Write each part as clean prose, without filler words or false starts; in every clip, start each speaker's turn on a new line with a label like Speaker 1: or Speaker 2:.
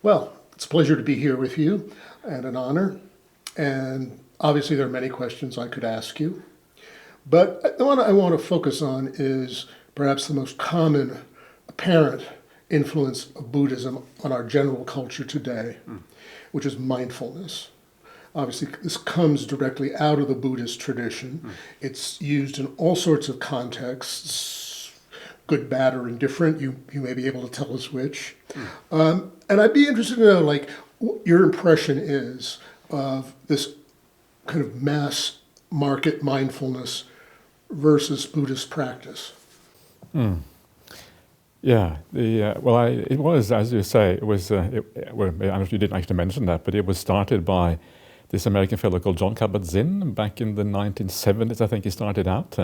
Speaker 1: Well, it's a pleasure to be here with you and an honor. And obviously there are many questions I could ask you. But the one I want to focus on is perhaps the most common apparent influence of Buddhism on our general culture today, which is mindfulness. Obviously, this comes directly out of the Buddhist tradition. It's used in all sorts of contexts, good, bad, or indifferent. You may be able to tell us which. And I'd be interested to know, like, what your impression is of this kind of mass market mindfulness versus Buddhist practice.
Speaker 2: Yeah, it was, as you say, it was, I don't know if you didn't actually mention that, but it was started by this American fellow called John Kabat-Zinn back in the 1970s, I think he started out.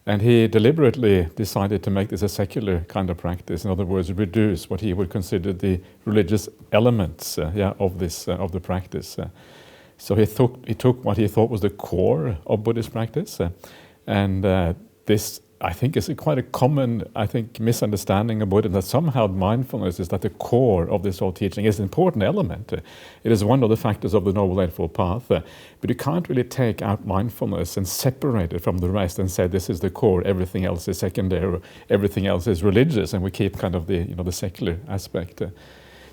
Speaker 2: And he deliberately decided to make this a secular kind of practice. In other words, reduce what he would consider the religious elements of the practice. So he took what he thought was the core of Buddhist practice, and this, I think, is quite a common, misunderstanding of Buddhism, that somehow mindfulness is at the core of this whole teaching. It's an important element. It is one of the factors of the Noble Eightfold Path, but you can't really take out mindfulness and separate it from the rest and say this is the core, everything else is secondary, or everything else is religious, and we keep kind of the secular aspect.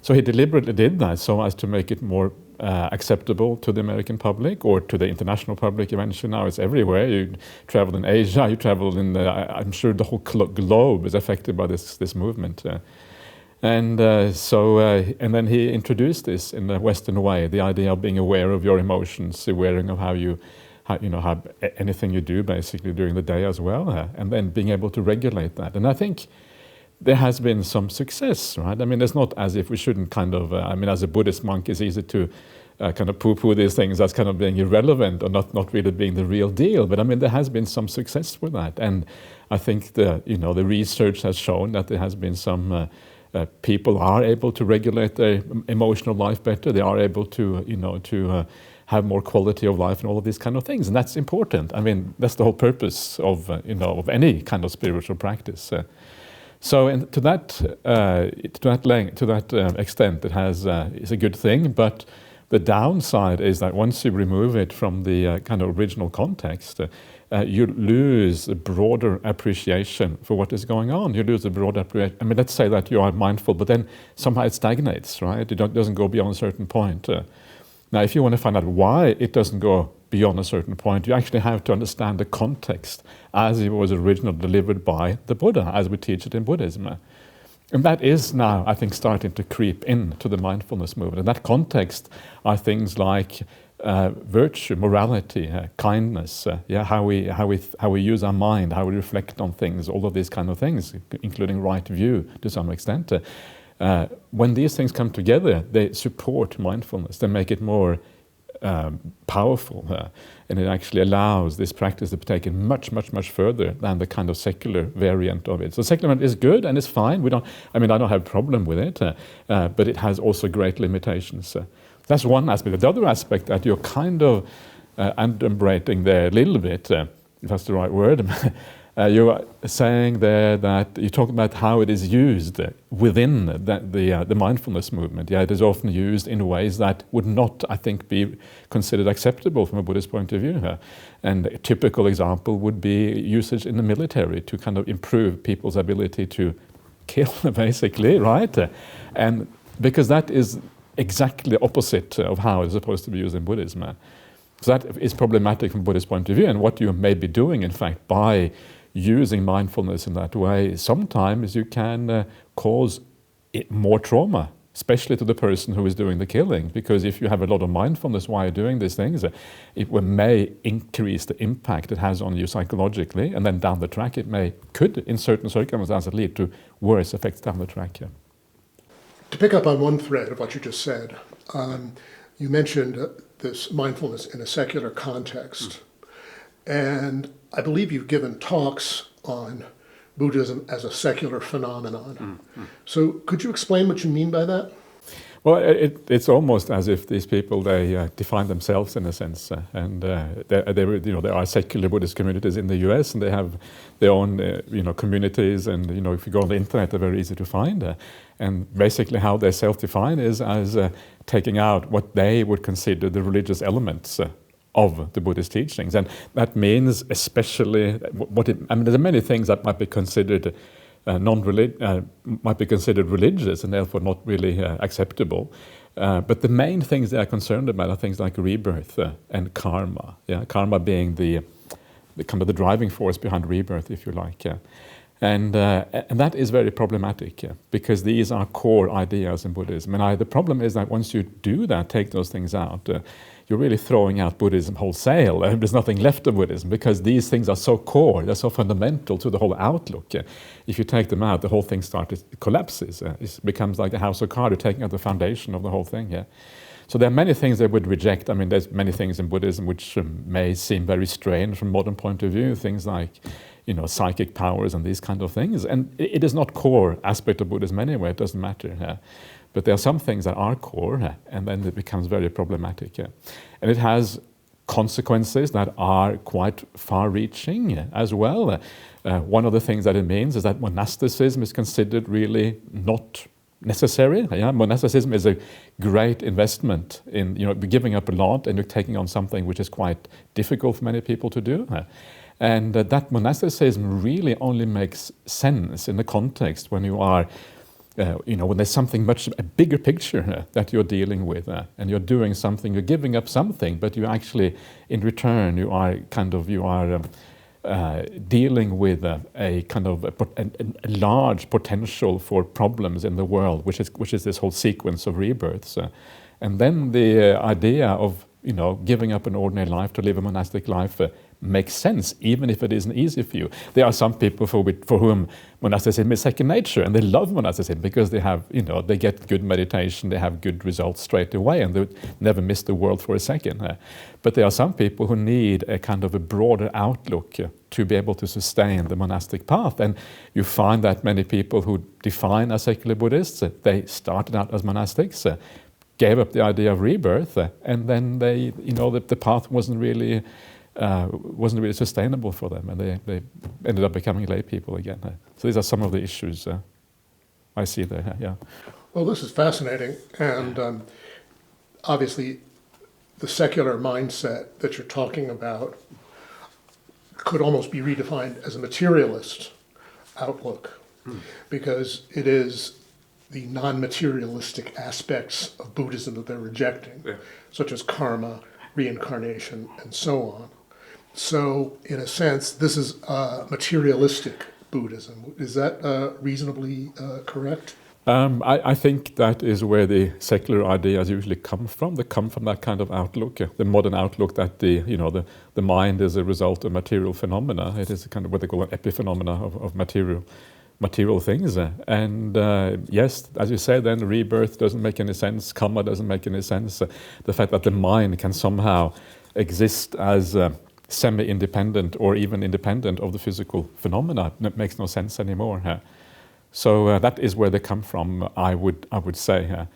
Speaker 2: So he deliberately did that so as to make it more acceptable to the American public, or to the international public eventually. Now it's everywhere. You travel in Asia, you travel in I'm sure the whole globe is affected by this movement. And then he introduced this in the Western way, the idea of being aware of your emotions, aware of how anything you do basically during the day as well, and then being able to regulate that. And I think there has been some success, right? I mean, it's not as if we shouldn't kind of, as a Buddhist monk, it's easy to kind of poo-poo these things as kind of being irrelevant or not really being the real deal. But I mean, there has been some success with that. And I think the research has shown that there has been some, people are able to regulate their emotional life better. They are able to have more quality of life and all of these kind of things. And that's important. I mean, that's the whole purpose of any kind of spiritual practice. So to that extent, it is a good thing. But the downside is that once you remove it from the kind of original context, you lose a broader appreciation for what is going on. You lose a broader appreciation. I mean, let's say that you are mindful, but then somehow it stagnates, right? It doesn't go beyond a certain point. Now, if you want to find out why it doesn't go beyond a certain point, you actually have to understand the context as it was originally delivered by the Buddha, as we teach it in Buddhism. And that is now, I think, starting to creep into the mindfulness movement. And that context are things like virtue, morality, kindness, how we use our mind, how we reflect on things, all of these kind of things, including right view to some extent. When these things come together, they support mindfulness. They make it more powerful, and it actually allows this practice to be taken much, much, much further than the kind of secular variant of it. So secular variant is good and it's fine. I don't have a problem with it, but it has also great limitations. That's one aspect. The other aspect that you're kind of adumbrating there a little bit, if that's the right word, you're saying there that you talk about how it is used within the mindfulness movement. Yeah, it is often used in ways that would not, I think, be considered acceptable from a Buddhist point of view. And a typical example would be usage in the military to kind of improve people's ability to kill, basically, right? And because that is exactly the opposite of how it's supposed to be used in Buddhism. So that is problematic from a Buddhist point of view. And what you may be doing, in fact, by using mindfulness in that way, sometimes you can cause more trauma, especially to the person who is doing the killing. Because if you have a lot of mindfulness while you're doing these things, it may increase the impact it has on you psychologically, and then down the track could, in certain circumstances, lead to worse effects down the track. Yeah.
Speaker 1: To pick up on one thread of what you just said, you mentioned this mindfulness in a secular context. And I believe you've given talks on Buddhism as a secular phenomenon. So could you explain what you mean by that?
Speaker 2: Well, it's almost as if these people, they define themselves in a sense, and there are secular Buddhist communities in the U.S. and they have their own communities, and if you go on the internet, they're very easy to find. And basically, how they self-define is as taking out what they would consider the religious elements of the Buddhist teachings, and that means especially there are many things that might be considered might be considered religious and therefore not really acceptable. But the main things they are concerned about are things like rebirth and karma. Yeah, karma being the kind of the driving force behind rebirth, if you like. And that is very problematic because these are core ideas in Buddhism. And the problem is that once you do that, take those things out, you're really throwing out Buddhism wholesale. There's nothing left of Buddhism because these things are so core, they're so fundamental to the whole outlook. If you take them out, the whole thing collapses. It becomes like a house of cards, you're taking out the foundation of the whole thing. So there are many things they would reject. There's many things in Buddhism which may seem very strange from a modern point of view, things like psychic powers and these kind of things. And it is not core aspect of Buddhism anyway, it doesn't matter. But there are some things that are core, and then it becomes very problematic. And it has consequences that are quite far-reaching as well. One of the things that it means is that monasticism is considered really not necessary. Monasticism is a great investment in giving up a lot, and you're taking on something which is quite difficult for many people to do. And that monasticism really only makes sense in the context when you are when there's something a bigger picture that you're dealing with, and you're doing something, you're giving up something, but you actually, in return, you are dealing with a kind of a large potential for problems in the world, which is this whole sequence of rebirths, and then the idea of giving up an ordinary life to live a monastic life makes sense, even if it isn't easy for you. There are some people for whom monasticism is second nature, and they love monasticism because they have, they get good meditation, they have good results straight away, and they never miss the world for a second. But there are some people who need a kind of a broader outlook to be able to sustain the monastic path. And you find that many people who define as secular Buddhists, they started out as monastics, gave up the idea of rebirth, and then they, the path wasn't really sustainable for them, and they ended up becoming lay people again. So these are some of the issues I see there. Yeah.
Speaker 1: Well, this is fascinating, and obviously, the secular mindset that you're talking about could almost be redefined as a materialist outlook, because it is the non-materialistic aspects of Buddhism that they're rejecting, such as karma, reincarnation, and so on. So, in a sense, this is materialistic Buddhism. Is that reasonably correct?
Speaker 2: I think that is where the secular ideas usually come from. They come from that kind of outlook, the modern outlook that the mind is a result of material phenomena. It is kind of what they call an epiphenomena of material things. And yes, as you say, then rebirth doesn't make any sense, karma doesn't make any sense. The fact that the mind can somehow exist as semi-independent or even independent of the physical phenomena makes no sense anymore. So that is where they come from, I would say.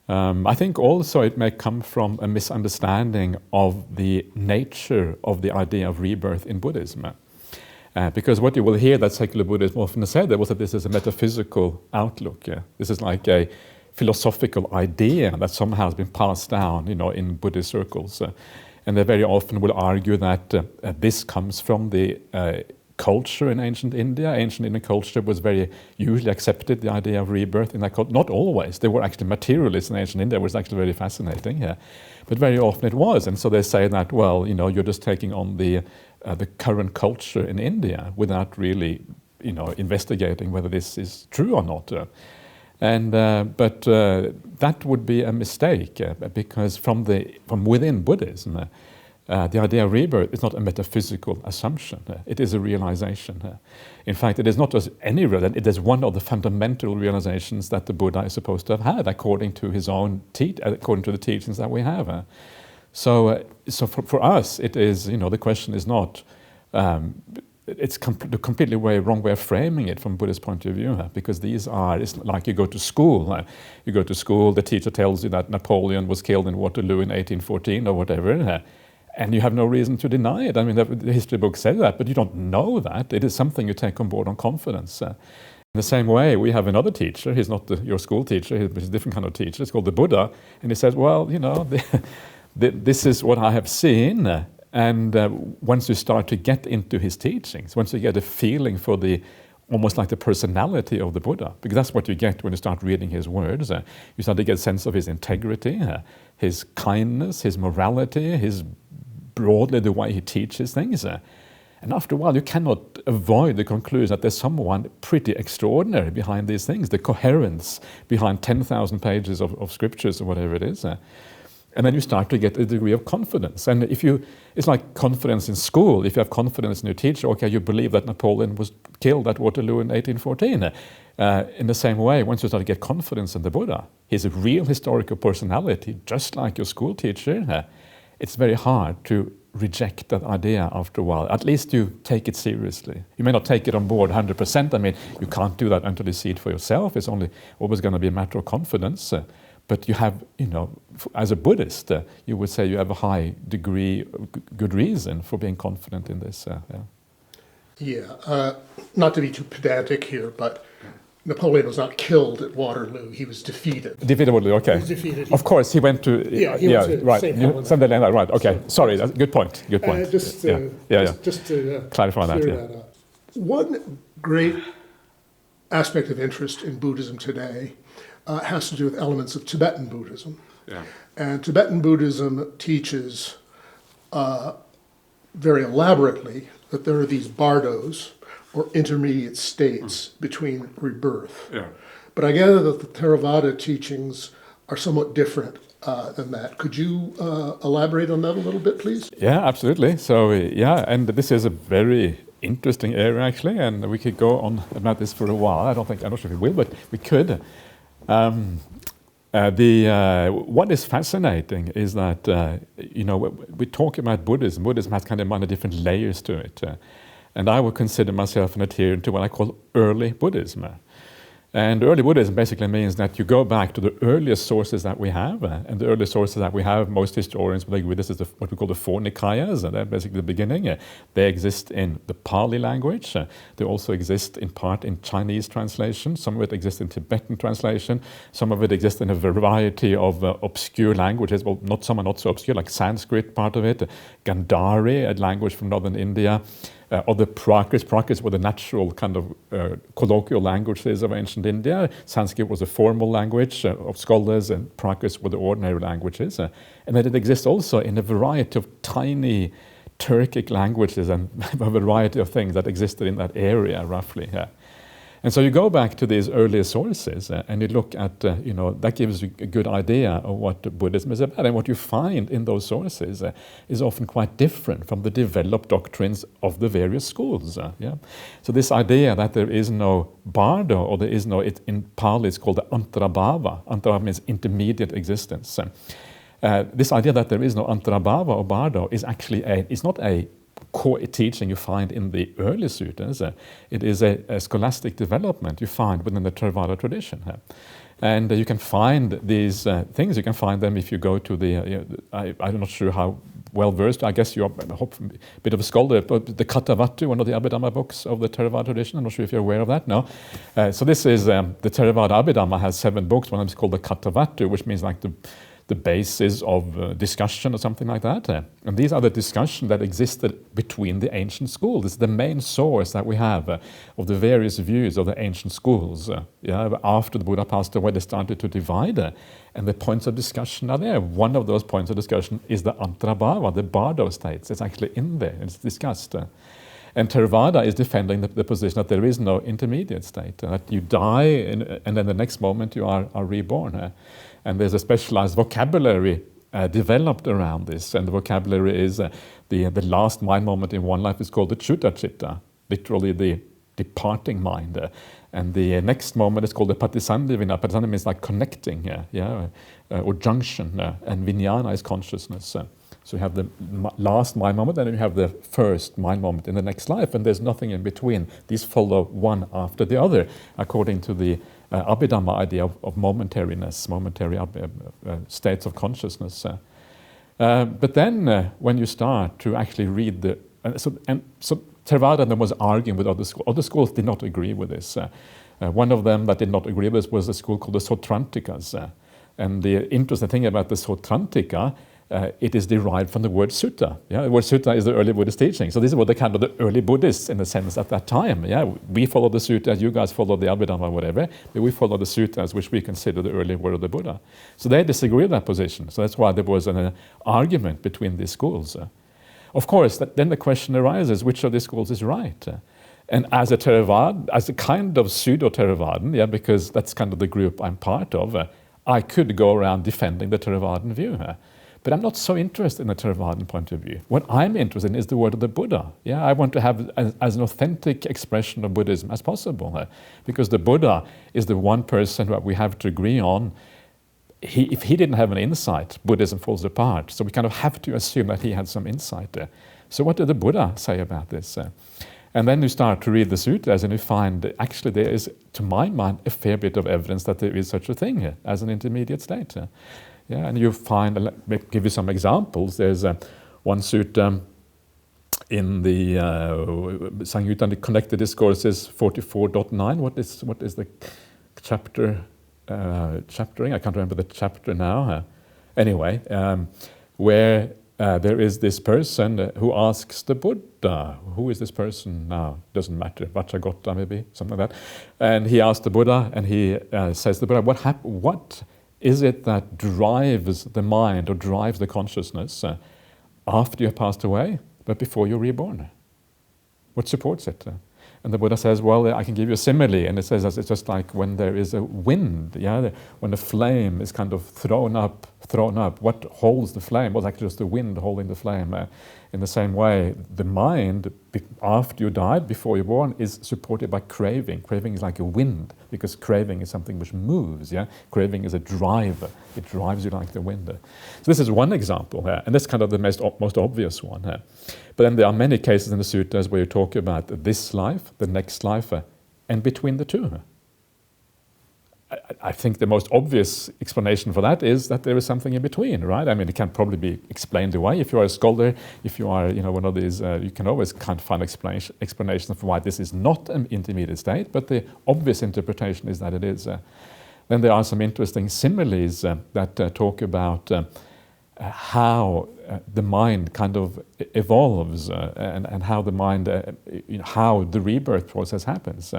Speaker 2: I think also it may come from a misunderstanding of the nature of the idea of rebirth in Buddhism. Because what you will hear that secular Buddhism often said was that this is a metaphysical outlook. This is like a philosophical idea that somehow has been passed down, in Buddhist circles. And they very often will argue that this comes from the culture in ancient India. Ancient Indian culture was very usually accepted the idea of rebirth in that culture. Not always. They were actually materialists in ancient India, which was actually very fascinating. But very often it was. And so they say that, well, you're just taking on the current culture in India without really, investigating whether this is true or not. But that would be a mistake because from within Buddhism, the idea of rebirth is not a metaphysical assumption. It is a realization. In fact, it is not just any realization. It is one of the fundamental realizations that the Buddha is supposed to have had, according to his own according to the teachings that we have. So for us, it is the question is not it's the completely wrong way of framing it from a Buddhist point of view, because it's like you go to school. You go to school, the teacher tells you that Napoleon was killed in Waterloo in 1814 or whatever, and you have no reason to deny it. I mean, the history book says that, but you don't know that. It is something you take on board on confidence. In the same way, we have another teacher. He's not your school teacher. He's a different kind of teacher. It's called the Buddha. And he says, well, this is what I have seen. And once you start to get into his teachings, once you get a feeling for almost like the personality of the Buddha, because that's what you get when you start reading his words. You start to get a sense of his integrity, his kindness, his morality, broadly the way he teaches things. And after a while, you cannot avoid the conclusion that there's someone pretty extraordinary behind these things, the coherence behind 10,000 pages of scriptures or whatever it is. And then you start to get a degree of confidence. And it's like confidence in school. If you have confidence in your teacher, okay, you believe that Napoleon was killed at Waterloo in 1814. In the same way, once you start to get confidence in the Buddha, he's a real historical personality, just like your school teacher. It's very hard to reject that idea after a while. At least you take it seriously. You may not take it on board 100%. I mean, you can't do that until you see it for yourself. It's always going to be a matter of confidence. But you have, as a Buddhist, you would say you have a high degree of good reason for being confident in this.
Speaker 1: Not to be too pedantic here, but Napoleon was not killed at Waterloo. He was defeated.
Speaker 2: Defeated Waterloo, okay.
Speaker 1: He was defeated.
Speaker 2: Of course, he went to...
Speaker 1: He went to
Speaker 2: right.
Speaker 1: St. Helena.
Speaker 2: St. Helena, right, okay. Sorry, that's good point.
Speaker 1: Just to
Speaker 2: clarify that,
Speaker 1: clear that up. One great aspect of interest in Buddhism today has to do with elements of Tibetan Buddhism.
Speaker 2: Yeah.
Speaker 1: And Tibetan Buddhism teaches very elaborately that there are these bardos, or intermediate states between rebirth.
Speaker 2: Yeah.
Speaker 1: But I gather that the Theravada teachings are somewhat different than that. Could you elaborate on that a little bit, please?
Speaker 2: Yeah, absolutely. So, and this is a very interesting area, actually, and we could go on about this for a while. I'm not sure if we will, but we could. What is fascinating is that, we talk about Buddhism. Buddhism has kind of many different layers to it. And I would consider myself an adherent to what I call early Buddhism. And early Buddhism basically means that you go back to the earliest sources that we have, and the earliest sources that we have, most historians will agree this is what we call the four Nikayas, and they're basically the beginning. They exist in the Pali language. They also exist in part in Chinese translation. Some of it exists in Tibetan translation. Some of it exists in a variety of obscure languages. Well, some are not so obscure, like Sanskrit, part of it. Gandhari, a language from northern India. Or the Prakrits were the natural kind of colloquial languages of ancient India. Sanskrit was a formal language of scholars, and Prakrits were the ordinary languages. And then it exists also in a variety of tiny Turkic languages and a variety of things that existed in that area, roughly. And so you go back to these earlier sources and you look at, that gives you a good idea of what Buddhism is about. And what you find in those sources is often quite different from the developed doctrines of the various schools. So this idea that there is no bardo, or there is no, in Pali it's called the antarabhava. Antarabhava means intermediate existence. This idea that there is no antarabhava or bardo is actually it's not a core teaching you find in the early suttas. It is a scholastic development you find within the Theravada tradition. And you can find these things, you can find them if you go to I'm not sure how well versed, I guess you're a bit of a scholar, but the Kattavatthu, one of the Abhidhamma books of the Theravada tradition, I'm not sure if you're aware of that, no? So this is, the Theravada Abhidhamma has 7 books, one of them is called the Kattavatthu, which means like the basis of discussion or something like that. And these are the discussions that existed between the ancient schools. This is the main source that we have of the various views of the ancient schools. After the Buddha passed away, they started to divide, and the points of discussion are there. One of those points of discussion is the antarabhava, the bardo states. It's actually in there, it's discussed. And Theravada is defending the position that there is no intermediate state, that you die and then the next moment you are reborn. And there's a specialized vocabulary developed around this, and the vocabulary is the last mind moment in one life is called the Chuta Chitta, literally the departing mind. And the next moment is called the Patisandhivina. Patisandhivina means like connecting, or junction, and Vijnana is consciousness. So you have the last mind moment, and then you have the first mind moment in the next life, and there's nothing in between. These follow one after the other, according to the Abhidhamma idea of momentariness, momentary states of consciousness. But then when you start to actually read the... So Theravada was arguing with other schools. Other schools did not agree with this. One of them that did not agree with this was a school called the Sautrantikas. And the interesting thing about the Sautrantika, it is derived from the word sutta. Yeah? The word sutta is the early Buddhist teaching. So these were the kind of the early Buddhists in a sense at that time. Yeah? We follow the suttas, you guys follow the Abhidhamma, whatever, but we follow the suttas, which we consider the early word of the Buddha. So they disagree with that position. So that's why there was an argument between these schools. Of course, then the question arises, which of these schools is right? And as a Theravada, as a kind of pseudo-Theravadan, yeah, because that's kind of the group I'm part of, I could go around defending the Theravadan view. But I'm not so interested in the Theravadan point of view. What I'm interested in is the word of the Buddha. Yeah, I want to have as an authentic expression of Buddhism as possible, because the Buddha is the one person that we have to agree on. If he didn't have an insight, Buddhism falls apart. So we kind of have to assume that he had some insight there. So what did the Buddha say about this? And then you start to read the sutras and you find actually there is, to my mind, a fair bit of evidence that there is such a thing as an intermediate state. Yeah, and you find, let me give you some examples. There's one sutta in the Samyutta and the Connected Discourses 44.9. What is the chapter chaptering? I can't remember the chapter now. Anyway, where there is this person who asks the Buddha, who is this person now? Doesn't matter, Vacchagotta maybe, something like that. And he asks the Buddha, and he says to the Buddha, what is it that drives the mind or drives the consciousness after you have passed away, but before you're reborn? What supports it? And the Buddha says, well, I can give you a simile, and it says that it's just like when there is a wind, yeah, when the flame is kind of thrown up. What holds the flame? Well, it's actually just the wind holding the flame. In the same way, the mind, after you died, before you're born, is supported by craving. Craving is like a wind, because craving is something which moves, yeah? Craving is a driver. It drives you like the wind. So this is one example, and that's kind of the most obvious one. But then there are many cases in the sutras where you talk about this life, the next life, and between the two. I think the most obvious explanation for that is that there is something in between, right? I mean, it can probably be explained away. If you are a scholar, if you are, one of these, you can always kind of find explanation for why this is not an intermediate state, but the obvious interpretation is that it is. Then there are some interesting similes that talk about how the mind kind of evolves and how the mind, how the rebirth process happens.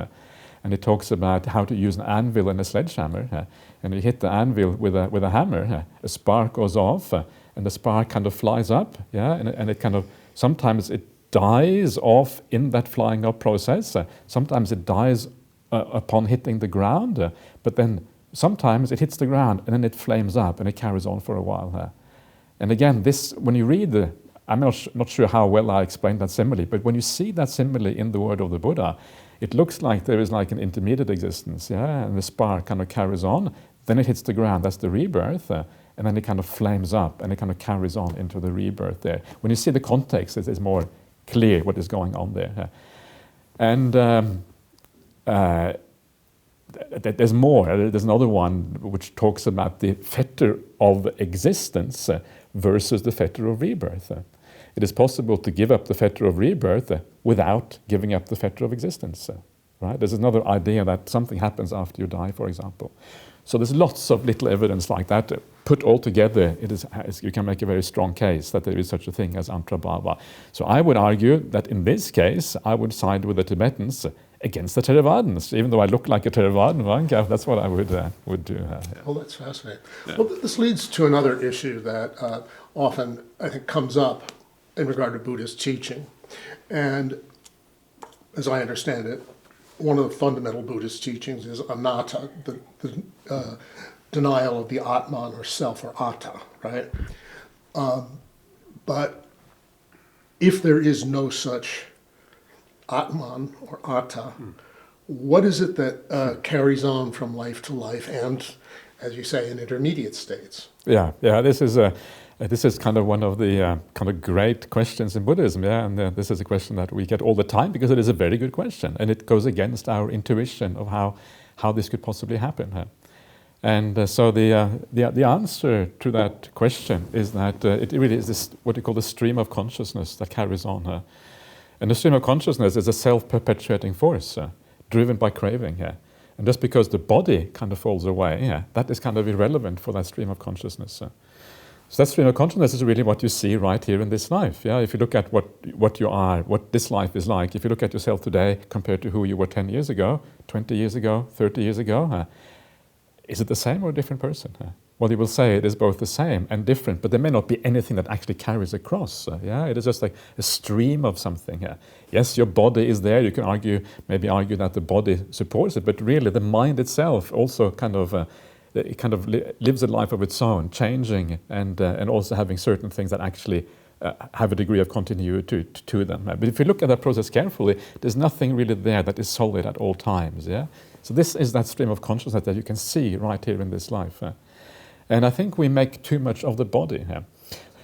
Speaker 2: And it talks about how to use an anvil and a sledgehammer. And you hit the anvil with a hammer, a spark goes off, and the spark kind of flies up. Yeah, and it kind of, sometimes it dies off in that flying up process. Sometimes it dies upon hitting the ground, but then sometimes it hits the ground and then it flames up and it carries on for a while. And again, this, when you read I'm not sure how well I explained that simile, but when you see that simile in the word of the Buddha, it looks like there is like an intermediate existence, yeah, and the spark kind of carries on, then it hits the ground, that's the rebirth, and then it kind of flames up and it kind of carries on into the rebirth there. When you see the context, it is more clear what is going on there. And there's more. There's another one which talks about the fetter of existence versus the fetter of rebirth. It is possible to give up the fetter of rebirth without giving up the fetter of existence. Right? There's another idea that something happens after you die, for example. So there's lots of little evidence like that. Put all together, you can make a very strong case that there is such a thing as antrabhava. So I would argue that in this case, I would side with the Tibetans against the Theravadins. Even though I look like a Theravadin, that's what I would do. Yeah.
Speaker 1: Well, that's fascinating. Yeah. Well, this leads to another issue that often, I think, comes up in regard to Buddhist teaching. And as I understand it, one of the fundamental Buddhist teachings is anatta, the denial of the Atman or self, or atta, right? But if there is no such Atman or atta, what is it that carries on from life to life and, as you say, in intermediate states?
Speaker 2: Yeah, this is This is kind of one of the kind of great questions in Buddhism, yeah, and this is a question that we get all the time because it is a very good question, and it goes against our intuition of how this could possibly happen. And so the answer to that question is that it really is this, what you call the stream of consciousness that carries on. And the stream of consciousness is a self-perpetuating force driven by craving. And just because the body kind of falls away, that is kind of irrelevant for that stream of consciousness. So that stream of consciousness is really what you see right here in this life. Yeah, if you look at what you are, what this life is like, if you look at yourself today compared to who you were 10 years ago, 20 years ago, 30 years ago, is it the same or a different person? Well, you will say it is both the same and different, but there may not be anything that actually carries across. It is just like a stream of something. Yes, your body is there. You can maybe argue that the body supports it, but really the mind itself also kind of lives a life of its own, changing and also having certain things that actually have a degree of continuity to them. But if you look at that process carefully, there's nothing really there that is solid at all times. So this is that stream of consciousness that you can see right here in this life. And I think we make too much of the body.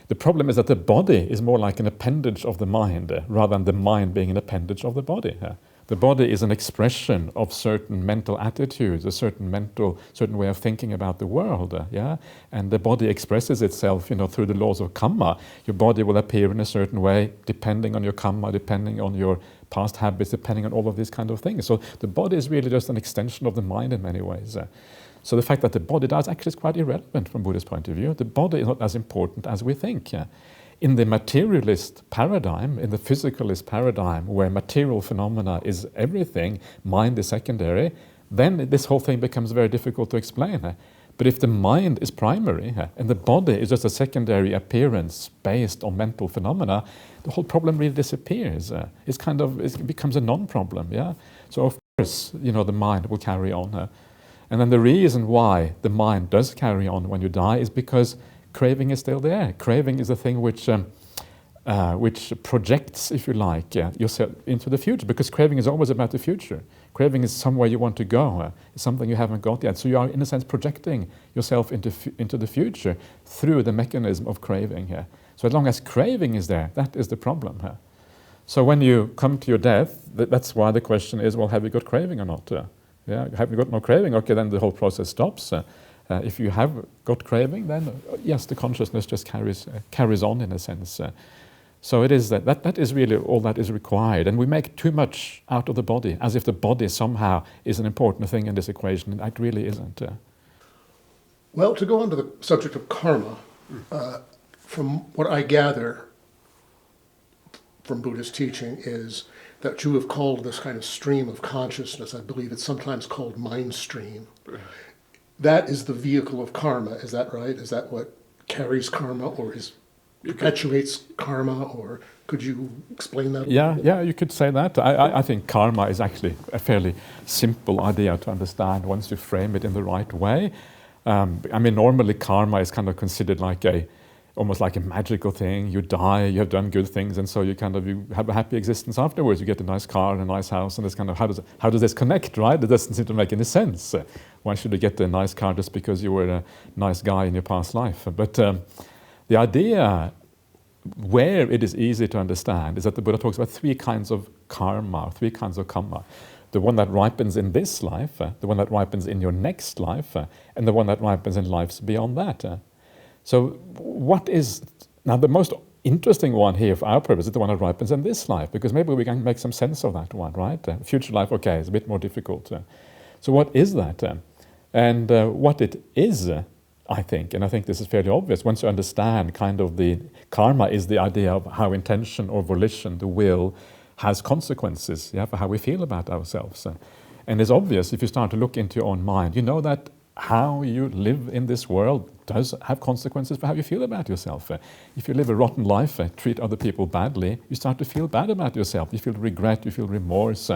Speaker 2: The problem is that the body is more like an appendage of the mind rather than the mind being an appendage of the body. The body is an expression of certain mental attitudes, a certain way of thinking about the world, and the body expresses itself, through the laws of karma. Your body will appear in a certain way, depending on your karma, depending on your past habits, depending on all of these kind of things. So the body is really just an extension of the mind in many ways. So the fact that the body dies actually is quite irrelevant from Buddhist point of view. The body is not as important as we think. In the materialist paradigm, in the physicalist paradigm, where material phenomena is everything, mind is secondary, then this whole thing becomes very difficult to explain. But if the mind is primary and the body is just a secondary appearance based on mental phenomena, the whole problem really disappears. It becomes a non-problem. So of course, the mind will carry on. And then the reason why the mind does carry on when you die is because craving is still there. Craving is a thing which projects, if you like, yourself into the future, because craving is always about the future. Craving is somewhere you want to go. It's something you haven't got yet. So you are, in a sense, projecting yourself into the future through the mechanism of craving. So as long as craving is there, that is the problem. So when you come to your death, that's why the question is, well, have you got craving or not? Have you got no craving? Okay, then the whole process stops. If you have got craving, then yes, the consciousness just carries on in a sense. So it is that is really all that is required, and we make too much out of the body, as if the body somehow is an important thing in this equation, and that really isn't.
Speaker 1: Well, to go on to the subject of karma, from what I gather from Buddhist teaching is that you have called this kind of stream of consciousness, I believe it's sometimes called mind stream. That is the vehicle of karma, is that right? Is that what carries karma or perpetuates karma, or could you explain that?
Speaker 2: Yeah, you could say that. I think karma is actually a fairly simple idea to understand once you frame it in the right way. Normally karma is kind of considered like almost like a magical thing. You die, you have done good things, and so you have a happy existence afterwards. You get a nice car and a nice house, and it's kind of, how does this connect, right? It doesn't seem to make any sense. Why should you get a nice car just because you were a nice guy in your past life? But the idea where it is easy to understand is that the Buddha talks about three kinds of karma, three kinds of karma. The one that ripens in this life, the one that ripens in your next life, and the one that ripens in lives beyond that. So what is, now the most interesting one here for our purpose is the one that ripens in this life, because maybe we can make some sense of that one, right? Future life, okay, it's a bit more difficult. So what is that? And what it is, I think this is fairly obvious, once you understand kind of the karma is the idea of how intention or volition, the will, has consequences for how we feel about ourselves. And it's obvious if you start to look into your own mind, you know that how you live in this world does have consequences for how you feel about yourself. If you live a rotten life, treat other people badly, you start to feel bad about yourself. You feel regret, you feel remorse.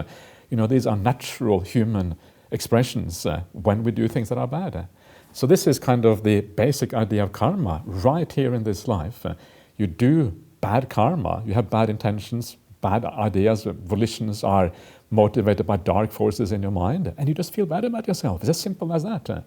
Speaker 2: These are natural human expressions when we do things that are bad. So this is kind of the basic idea of karma right here in this life. You do bad karma, you have bad intentions, bad ideas, volitions are motivated by dark forces in your mind, and you just feel bad about yourself. It's as simple as that.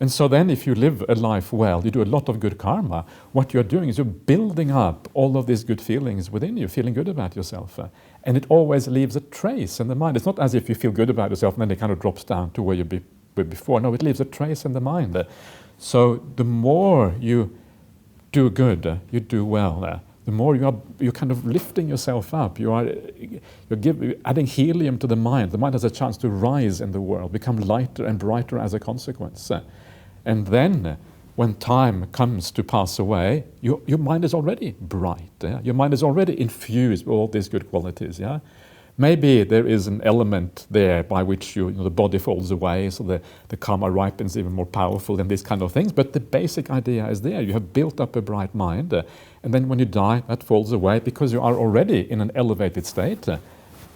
Speaker 2: And so then if you live a life well, you do a lot of good karma, what you're doing is you're building up all of these good feelings within you, feeling good about yourself. And it always leaves a trace in the mind. It's not as if you feel good about yourself and then it kind of drops down to where you were before. No, it leaves a trace in the mind. So the more you do good, you do well, the more you're kind of lifting yourself up. You're adding helium to the mind. The mind has a chance to rise in the world, become lighter and brighter as a consequence. And then, when time comes to pass away, your mind is already bright. Yeah? Your mind is already infused with all these good qualities. Yeah? Maybe there is an element there by which the body falls away, so the karma ripens even more powerful and these kind of things. But the basic idea is there. You have built up a bright mind, and then when you die, that falls away because you are already in an elevated state.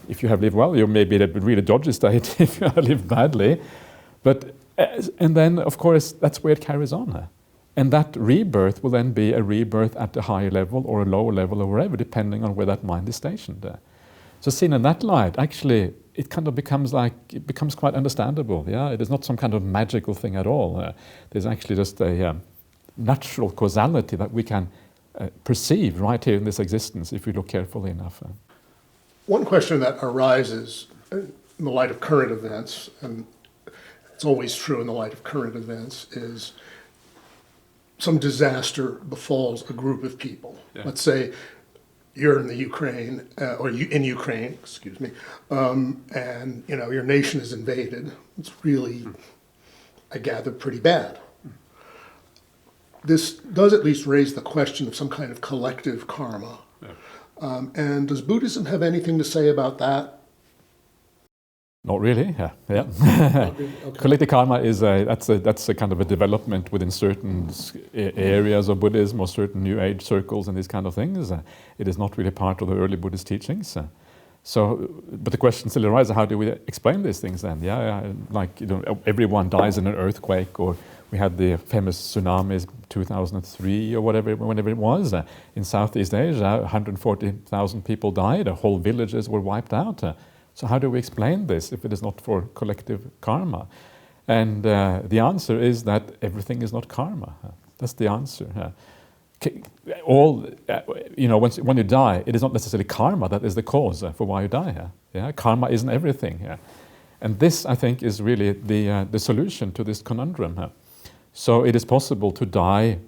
Speaker 2: If you have lived well, you may be in a really dodgy state if you have lived badly. And then, of course, that's where it carries on. And that rebirth will then be a rebirth at a higher level or a lower level or wherever, depending on where that mind is stationed. So seen in that light, actually, it kind of becomes quite understandable. Yeah, it is not some kind of magical thing at all. There's actually just a natural causality that we can perceive right here in this existence if we look carefully enough.
Speaker 1: One question that arises in the light of current events, and it's always true in the light of current events, is some disaster befalls a group of people. Yeah. Let's say you're in the Ukraine, in Ukraine, excuse me, and your nation is invaded. It's really, I gather, pretty bad. This does at least raise the question of some kind of collective karma. Yeah. And does Buddhism have anything to say about that?
Speaker 2: Not really. Yeah.
Speaker 1: Okay.
Speaker 2: Collective karma is that's a kind of a development within certain areas of Buddhism or certain New Age circles and these kind of things. It is not really part of the early Buddhist teachings. But the question still arises: how do we explain these things then? Like everyone dies in an earthquake, or we had the famous tsunamis 2003 or whenever it was in Southeast Asia. 140,000 people died. Whole villages were wiped out. So how do we explain this if it is not for collective karma? And the answer is that everything is not karma. That's the answer. When you die, it is not necessarily karma that is the cause for why you die. Karma isn't everything. And this, I think, is really the solution to this conundrum. So it is possible to die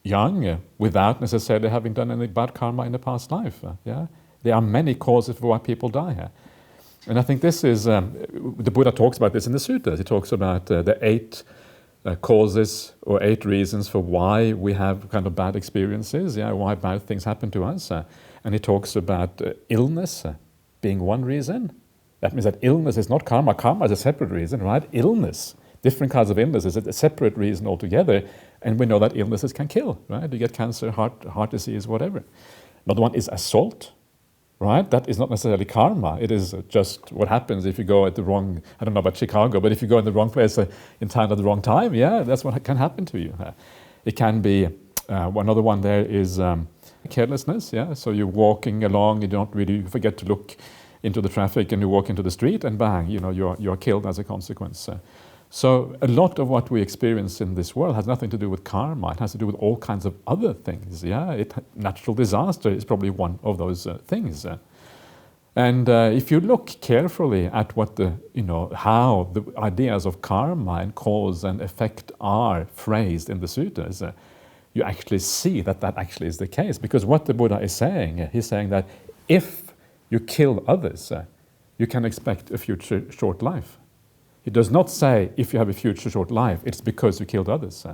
Speaker 2: young without necessarily having done any bad karma in the past life. There are many causes for why people die. And I think this is, the Buddha talks about this in the suttas. He talks about the 8 causes or 8 reasons for why we have kind of bad experiences, why bad things happen to us. And he talks about illness being one reason. That means that illness is not karma. Karma is a separate reason, right? Illness, different kinds of illness, is a separate reason altogether. And we know that illnesses can kill, right? You get cancer, heart disease, whatever. Another one is assault. Right? That is not necessarily karma. It is just what happens if you go at the wrong, I don't know about Chicago, but if you go in the wrong place in town at the wrong time, that's what can happen to you. It can be, another one there is carelessness. So you're walking along, you forget to look into the traffic and you walk into the street and bang, you're killed as a consequence. So a lot of what we experience in this world has nothing to do with karma. It has to do with all kinds of other things. Natural disaster is probably one of those things. And if you look carefully at what how the ideas of karma and cause and effect are phrased in the suttas, you actually see that actually is the case. Because what the Buddha is saying, he's saying that if you kill others, you can expect a future short life. He does not say, if you have a future short life, it's because you killed others.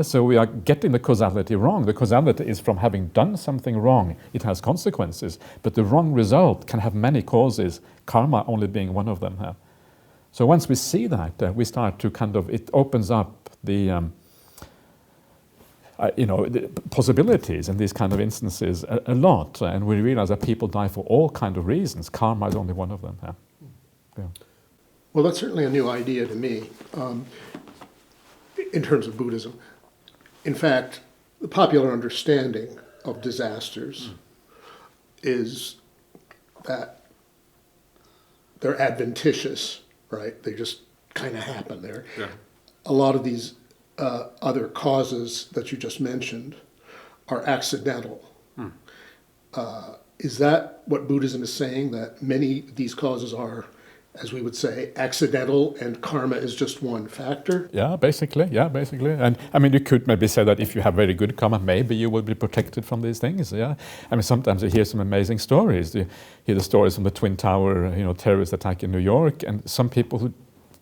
Speaker 2: So we are getting the causality wrong. The causality is from having done something wrong. It has consequences. But the wrong result can have many causes, karma only being one of them. So once we see that, we start to it opens up the possibilities in these kind of instances a lot. And we realize that people die for all kinds of reasons. Karma is only one of them.
Speaker 1: Well, that's certainly a new idea to me in terms of Buddhism. In fact, the popular understanding of disasters is that they're adventitious, right? They just kind of happen there. a lot of these other causes that you just mentioned are accidental. Is that what Buddhism is saying, that many of these causes are, as we would say, accidental, and karma is just one factor?
Speaker 2: Yeah, basically. And I mean, you could maybe say that if you have very good karma, maybe you will be protected from these things. Yeah, I mean, sometimes you hear some amazing stories. You hear the stories from the Twin Tower, terrorist attack in New York, and some people who,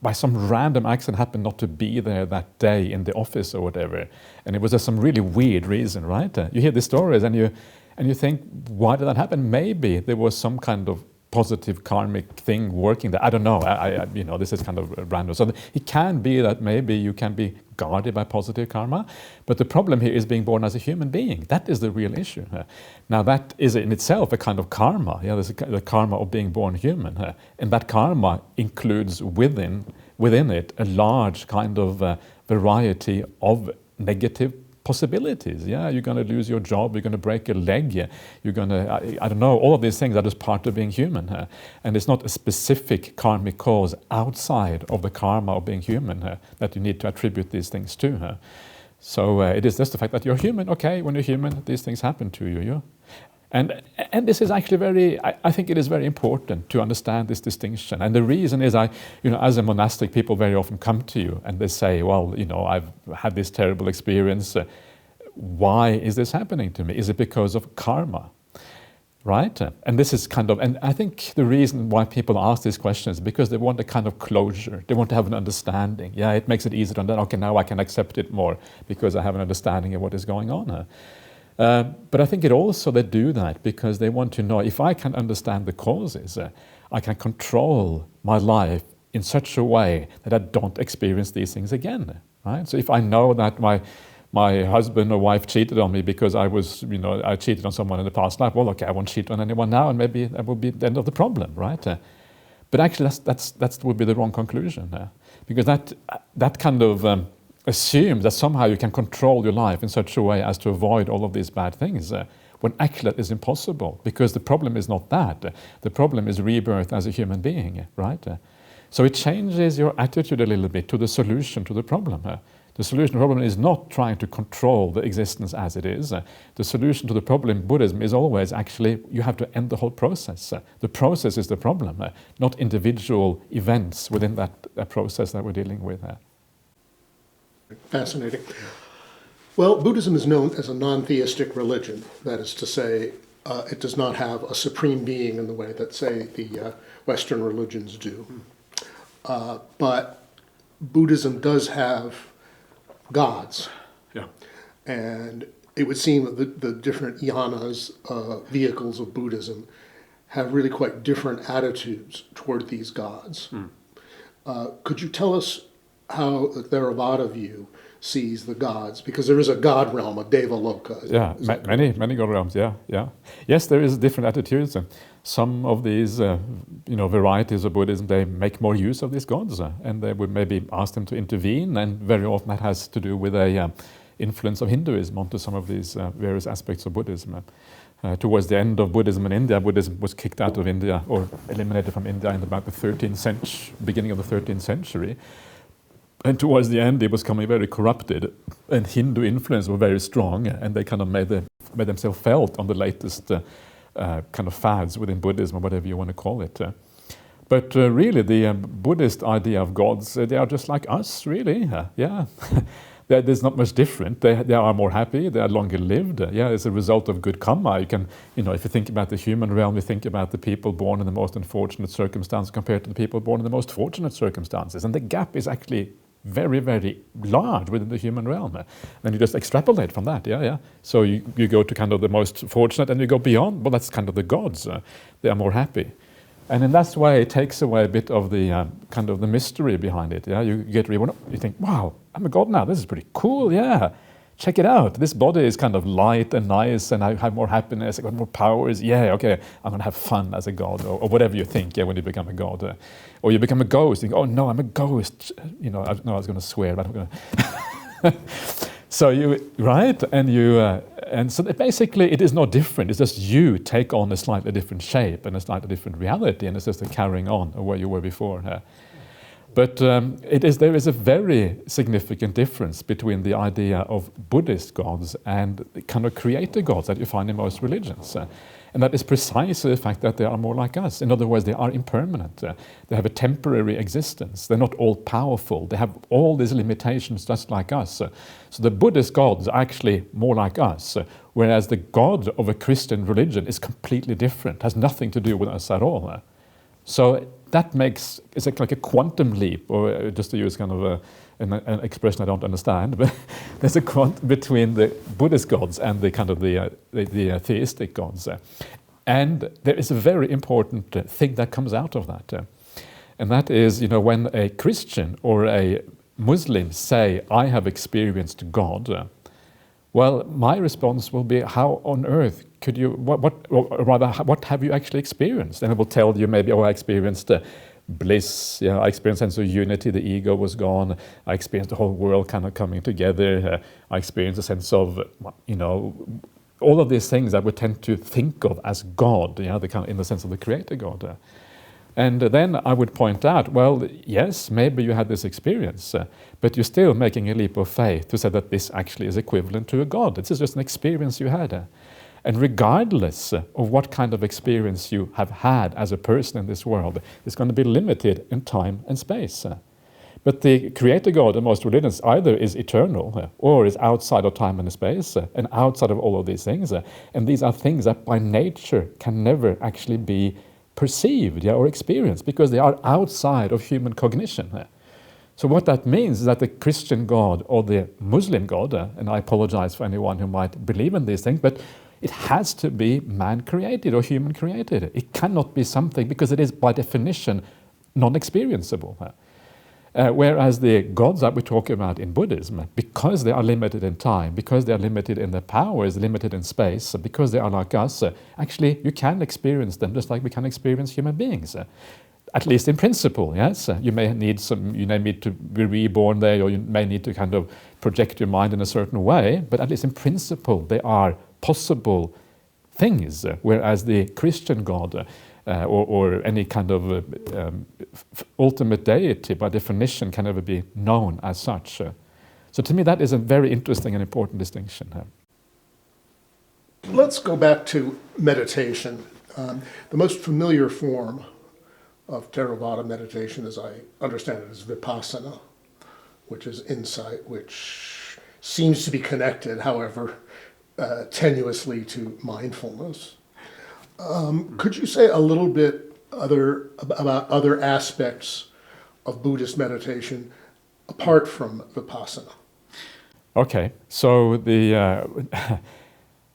Speaker 2: by some random accident, happened not to be there that day in the office or whatever, and it was just some really weird reason, right? You hear these stories, and you think, why did that happen? Maybe there was some kind of positive karmic thing working there. I don't know. I this is kind of random. So it can be that maybe you can be guarded by positive karma, but the problem here is being born as a human being. That is the real issue. Now that is in itself a kind of karma. Yeah, there's the karma of being born human, and that karma includes within it a large kind of variety of negative possibilities. Yeah, you're going to lose your job, you're going to break a leg, you're going to, I don't know, all of these things are just part of being human. And it's not a specific karmic cause outside of the karma of being human that you need to attribute these things to. So it is just the fact that you're human. Okay, when you're human, these things happen to you. And this is actually I think it is very important to understand this distinction. And the reason is, as a monastic, people very often come to you and they say, well, I've had this terrible experience. Why is this happening to me? Is it because of karma? Right? And this is and I think the reason why people ask these questions is because they want a kind of closure. They want to have an understanding. Yeah, it makes it easier to understand, okay, now I can accept it more because I have an understanding of what is going on. But I think they do that because they want to know, if I can understand the causes, I can control my life in such a way that I don't experience these things again, right? So if I know that my husband or wife cheated on me because I cheated on someone in the past life, well, okay, I won't cheat on anyone now, and maybe that will be the end of the problem, right? But actually, that would be the wrong conclusion, because that kind of assumes that somehow you can control your life in such a way as to avoid all of these bad things, when actually that is impossible, because the problem is not that. The problem is rebirth as a human being, right? So it changes your attitude a little bit to the solution to the problem. The solution to the problem is not trying to control the existence as it is. The solution to the problem in Buddhism is always actually you have to end the whole process. The process is the problem, not individual events within that process that we're dealing with.
Speaker 1: Fascinating. Well, Buddhism is known as a non-theistic religion. That is to say, it does not have a supreme being in the way that, say, the Western religions do. But Buddhism does have gods.
Speaker 2: Yeah.
Speaker 1: And it would seem that the different yanas, vehicles of Buddhism, have really quite different attitudes toward these gods. Could you tell us how the Theravada view sees the gods? Because there is a god realm, a Deva Loka.
Speaker 2: Yeah, many god realms, yeah. Yes, there is different attitudes. Some of these varieties of Buddhism, they make more use of these gods, and they would maybe ask them to intervene, and very often that has to do with a influence of Hinduism onto some of these various aspects of Buddhism. Towards the end of Buddhism in India, Buddhism was kicked out of India or eliminated from India in about the 13th century, beginning of the 13th century. And towards the end, it was becoming very corrupted, and Hindu influence were very strong, and they kind of made themselves felt on the latest kind of fads within Buddhism, or whatever you want to call it. But really, the Buddhist idea of gods, they are just like us, really. Yeah, there's not much different. They are more happy. They are longer lived. Yeah, it's a result of good karma. You can, if you think about the human realm, you think about the people born in the most unfortunate circumstances compared to the people born in the most fortunate circumstances, and the gap is actually very, very large within the human realm. Then you just extrapolate from that, yeah. So you go to kind of the most fortunate, and you go beyond, well, that's kind of the gods. They are more happy. And in that way, it takes away a bit of the kind of the mystery behind it. Yeah, you get really, you think, wow, I'm a god now. This is pretty cool. Yeah, check it out. This body is kind of light and nice, and I have more happiness. I got more powers. Yeah, okay, I'm gonna have fun as a god, or whatever you think. Yeah, when you become a god, or you become a ghost. You think, oh no, I'm a ghost. I was going to swear, but I'm going to. So and so basically it is no different. It's just you take on a slightly different shape and a slightly different reality, and it's just a carrying on of where you were before. But there is a very significant difference between the idea of Buddhist gods and the kind of creator gods that you find in most religions. And that is precisely the fact that they are more like us. In other words, they are impermanent. They have a temporary existence. They're not all powerful. They have all these limitations just like us. So the Buddhist gods are actually more like us, whereas the God of a Christian religion is completely different, has nothing to do with us at all. So that makes, it's like a quantum leap, or just to use kind of an expression I don't understand, but there's a quantum between the Buddhist gods and the kind of the theistic gods. And there is a very important thing that comes out of that. And that is, when a Christian or a Muslim say, I have experienced God, well, my response will be, how on earth could you, what have you actually experienced? And I will tell you maybe, I experienced bliss, I experienced a sense of unity, the ego was gone, I experienced the whole world kind of coming together, I experienced a sense of, all of these things that we tend to think of as God, the kind of, in the sense of the creator God. And then I would point out, well, yes, maybe you had this experience, but you're still making a leap of faith to say that this actually is equivalent to a God. This is just an experience you had. And regardless of what kind of experience you have had as a person in this world, it's going to be limited in time and space. But the creator God in most religions either is eternal or is outside of time and space and outside of all of these things. And these are things that by nature can never actually be perceived or experienced because they are outside of human cognition. So what that means is that the Christian God or the Muslim God, and I apologize for anyone who might believe in these things, but it has to be man-created or human-created. It cannot be something, because it is by definition non-experienceable. Whereas the gods that we talk about in Buddhism, because they are limited in time, because they are limited in their powers, limited in space, because they are like us, actually you can experience them just like we can experience human beings. At least in principle, yes. You may need to be reborn there, or you may need to kind of project your mind in a certain way, but at least in principle they are possible things, whereas the Christian God or any kind of ultimate deity by definition can never be known as such. So to me that is a very interesting and important distinction.
Speaker 1: Let's go back to meditation. The most familiar form of Theravada meditation, as I understand it, is vipassana, which is insight, which seems to be connected, however, tenuously to mindfulness. Could you say a little bit about other aspects of Buddhist meditation apart from vipassana?
Speaker 2: Okay, so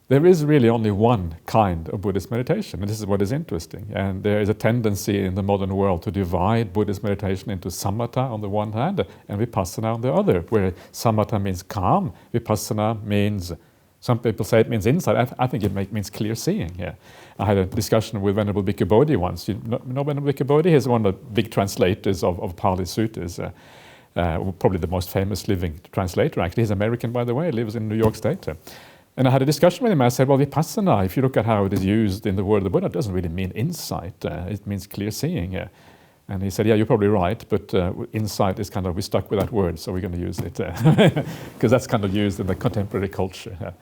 Speaker 2: there is really only one kind of Buddhist meditation, and this is what is interesting. And there is a tendency in the modern world to divide Buddhist meditation into samatha on the one hand and vipassana on the other, where samatha means calm, vipassana means, some people say it means insight. I think it means clear seeing. Yeah. I had a discussion with Venerable Bhikkhu Bodhi once. You know Venerable Bhikkhu Bodhi? He's one of the big translators of Pali suttas, probably the most famous living translator, actually. He's American, by the way. He lives in New York State. And I had a discussion with him. I said, well, vipassana, if you look at how it is used in the word of the Buddha, it doesn't really mean insight. It means clear seeing. And he said, yeah, you're probably right, but insight is kind of, we're stuck with that word, so we're going to use it, because that's kind of used in the contemporary culture.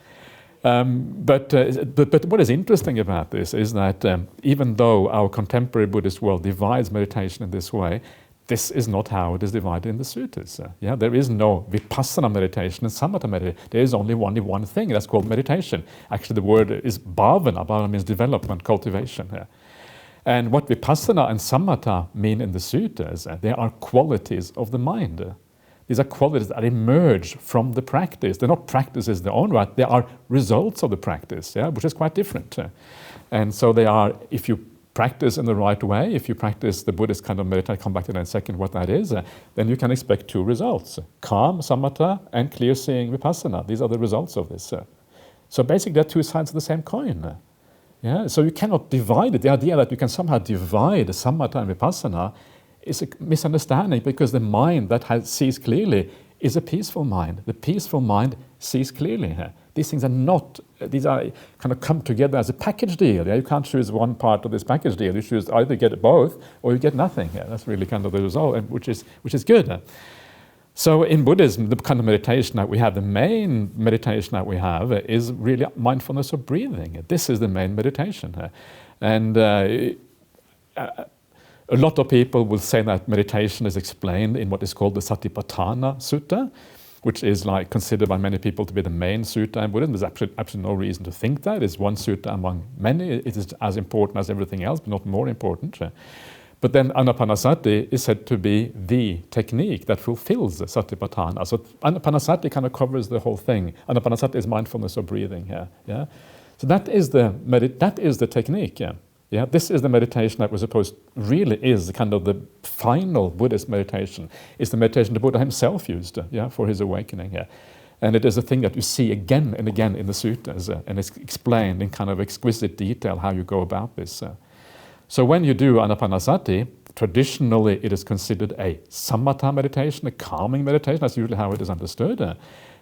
Speaker 2: But what is interesting about this is that even though our contemporary Buddhist world divides meditation in this way, this is not how it is divided in the suttas. There is no vipassana meditation and samatha meditation. There is only one thing, that's called meditation. Actually, the word is bhavana. Bhavana means development, cultivation. And what vipassana and samatha mean in the suttas, they are qualities of the mind. These are qualities that emerge from the practice. They're not practices in their own right, they are results of the practice, which is quite different. And so they are, if you practice in the right way, if you practice the Buddhist kind of meditation, I'll come back to that in a second what that is, then you can expect two results: calm, samatha, and clear seeing, vipassana. These are the results of this. So basically they're two sides of the same coin. So you cannot divide it. The idea that you can somehow divide samatha and vipassana is a misunderstanding, because the mind that sees clearly is a peaceful mind. The peaceful mind sees clearly. these things are not, these are kind of come together as a package deal. Yeah? You can't choose one part of this package deal. You choose either get both or you get nothing. Yeah? That's really kind of the result, which is good. So in Buddhism, the kind of meditation that we have, the main meditation that we have is really mindfulness of breathing. This is the main meditation. And a lot of people will say that meditation is explained in what is called the Satipatthana Sutta, which is like considered by many people to be the main sutta in Buddhism. There's absolutely no reason to think that. It's one sutta among many. It is as important as everything else, but not more important. But then Anapanasati is said to be the technique that fulfills Satipatthana. So Anapanasati kind of covers the whole thing. Anapanasati is mindfulness of breathing here. Yeah? So that is the technique. Yeah? Yeah? This is the meditation that was supposed really is kind of the final Buddhist meditation. It's the meditation the Buddha himself used for his awakening. Yeah? And it is a thing that you see again and again in the suttas, and it's explained in kind of exquisite detail how you go about this. So when you do Anapanasati, traditionally it is considered a samatha meditation, a calming meditation. That's usually how it is understood.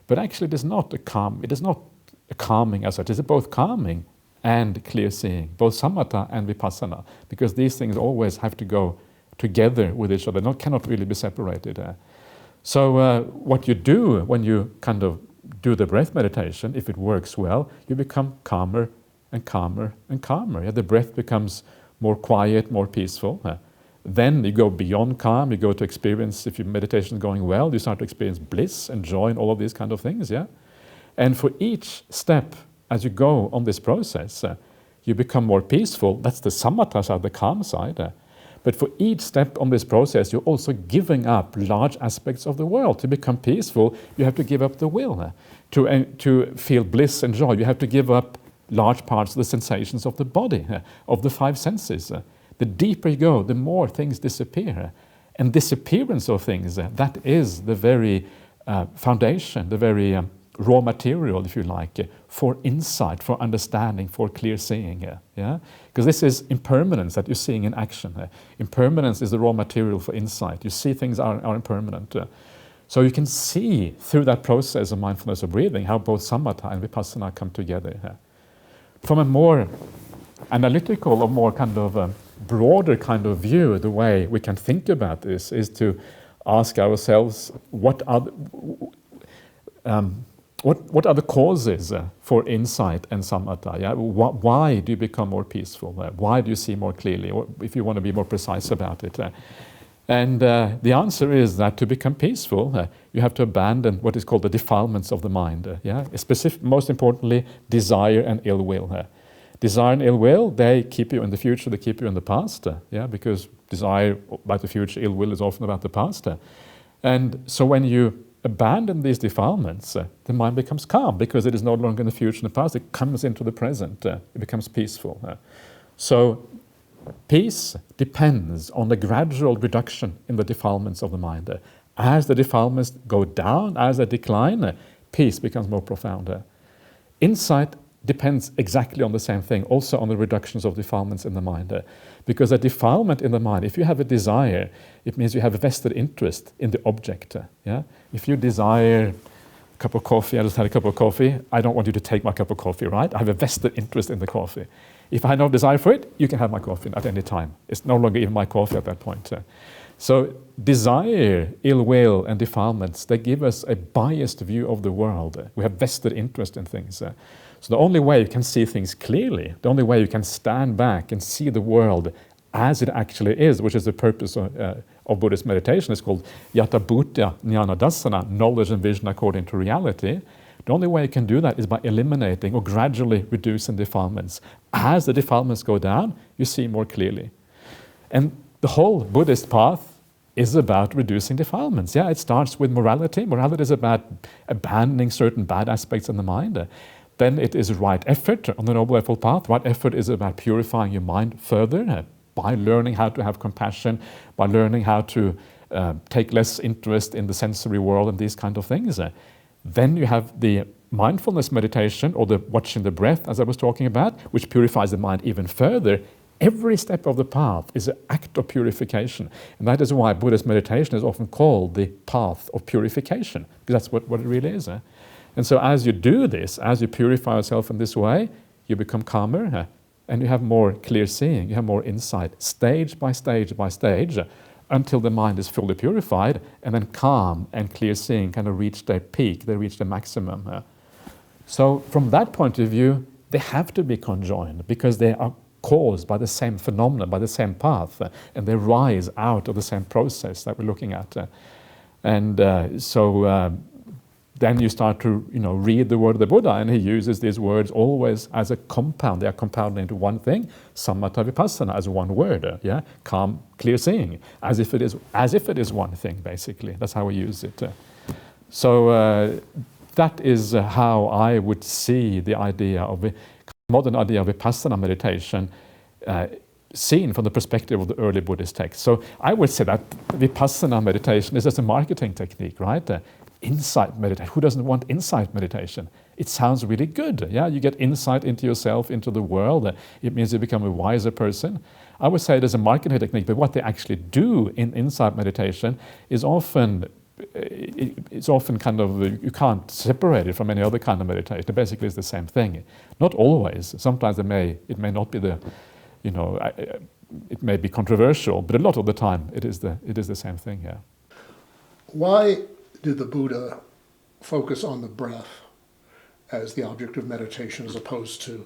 Speaker 2: But actually it is not a calming as such. It is both calming and clear seeing, both samatha and vipassana, because these things always have to go together with each other, cannot really be separated. So what you do when you kind of do the breath meditation, if it works well, you become calmer and calmer and calmer. Yeah? The breath becomes more quiet, more peaceful. Then you go beyond calm, you go to experience, if your meditation is going well, you start to experience bliss and joy and all of these kind of things. Yeah? And for each step, as you go on this process, you become more peaceful. That's the samatha side, the calm side. But for each step on this process, you're also giving up large aspects of the world. To become peaceful, you have to give up the will. To feel bliss and joy, you have to give up large parts of the sensations of the body, of the five senses. The deeper you go, the more things disappear. And disappearance of things, that is the very foundation, the very raw material, if you like, for insight, for understanding, for clear seeing. Yeah? Because this is impermanence that you're seeing in action. Impermanence is the raw material for insight. You see things are impermanent. So you can see through that process of mindfulness of breathing how both samatha and vipassana come together. From a more analytical or more kind of broader kind of view, the way we can think about this is to ask ourselves what are the causes for insight and samatha? Yeah? Why do you become more peaceful? Why do you see more clearly? Or if you want to be more precise about it. And the answer is that to become peaceful, you have to abandon what is called the defilements of the mind. Most importantly, desire and ill will. Desire and ill will, they keep you in the future, they keep you in the past. Because desire about the future, ill will is often about the past. And so when you abandon these defilements, the mind becomes calm because it is no longer in the future and the past. It comes into the present. It becomes peaceful. So peace depends on the gradual reduction in the defilements of the mind. As the defilements go down, as they decline, peace becomes more profound. Insight depends exactly on the same thing, also on the reductions of defilements in the mind. Because a defilement in the mind, if you have a desire, it means you have a vested interest in the object. If you desire a cup of coffee, I just had a cup of coffee, I don't want you to take my cup of coffee, right? I have a vested interest in the coffee. If I have no desire for it, you can have my coffee at any time. It's no longer even my coffee at that point. So desire, ill will, and defilements, they give us a biased view of the world. We have vested interest in things. So the only way you can see things clearly, the only way you can stand back and see the world as it actually is, which is the purpose of Buddhist meditation, is called Yata Bhutya Jnana Dassana, knowledge and vision according to reality. The only way you can do that is by eliminating or gradually reducing defilements. As the defilements go down, you see more clearly. And the whole Buddhist path is about reducing defilements. It starts with morality. Morality is about abandoning certain bad aspects in the mind. Then it is right effort on the Noble Eightfold Path. Right effort is about purifying your mind further by learning how to have compassion, by learning how to take less interest in the sensory world and these kind of things. Then you have the mindfulness meditation, or the watching the breath, as I was talking about, which purifies the mind even further. Every step of the path is an act of purification. And that is why Buddhist meditation is often called the path of purification, because that's what it really is. And so as you do this, as you purify yourself in this way, you become calmer, and you have more clear seeing, you have more insight, stage by stage by stage, until the mind is fully purified, and then calm and clear seeing kind of reach their peak, they reach the maximum. So from that point of view, they have to be conjoined because they are caused by the same phenomena, by the same path, and they rise out of the same process that we're looking at. Then you start to read the word of the Buddha, and he uses these words always as a compound. They are compounded into one thing, samatha vipassana, as one word, calm, clear seeing, as if it is one thing, basically. That's how we use it. That is how I would see the idea of modern idea of vipassana meditation seen from the perspective of the early Buddhist texts. So I would say that vipassana meditation is just a marketing technique, right? Insight meditation. Who doesn't want insight meditation? It sounds really good. Yeah, you get insight into yourself, into the world. It means you become a wiser person. I would say it is a marketing technique, but what they actually do in insight meditation is often kind of, you can't separate it from any other kind of meditation. It basically is the same thing. Not always. Sometimes it may not be it may be controversial, but a lot of the time it is the same thing. Yeah.
Speaker 1: Why did the Buddha focus on the breath as the object of meditation as opposed to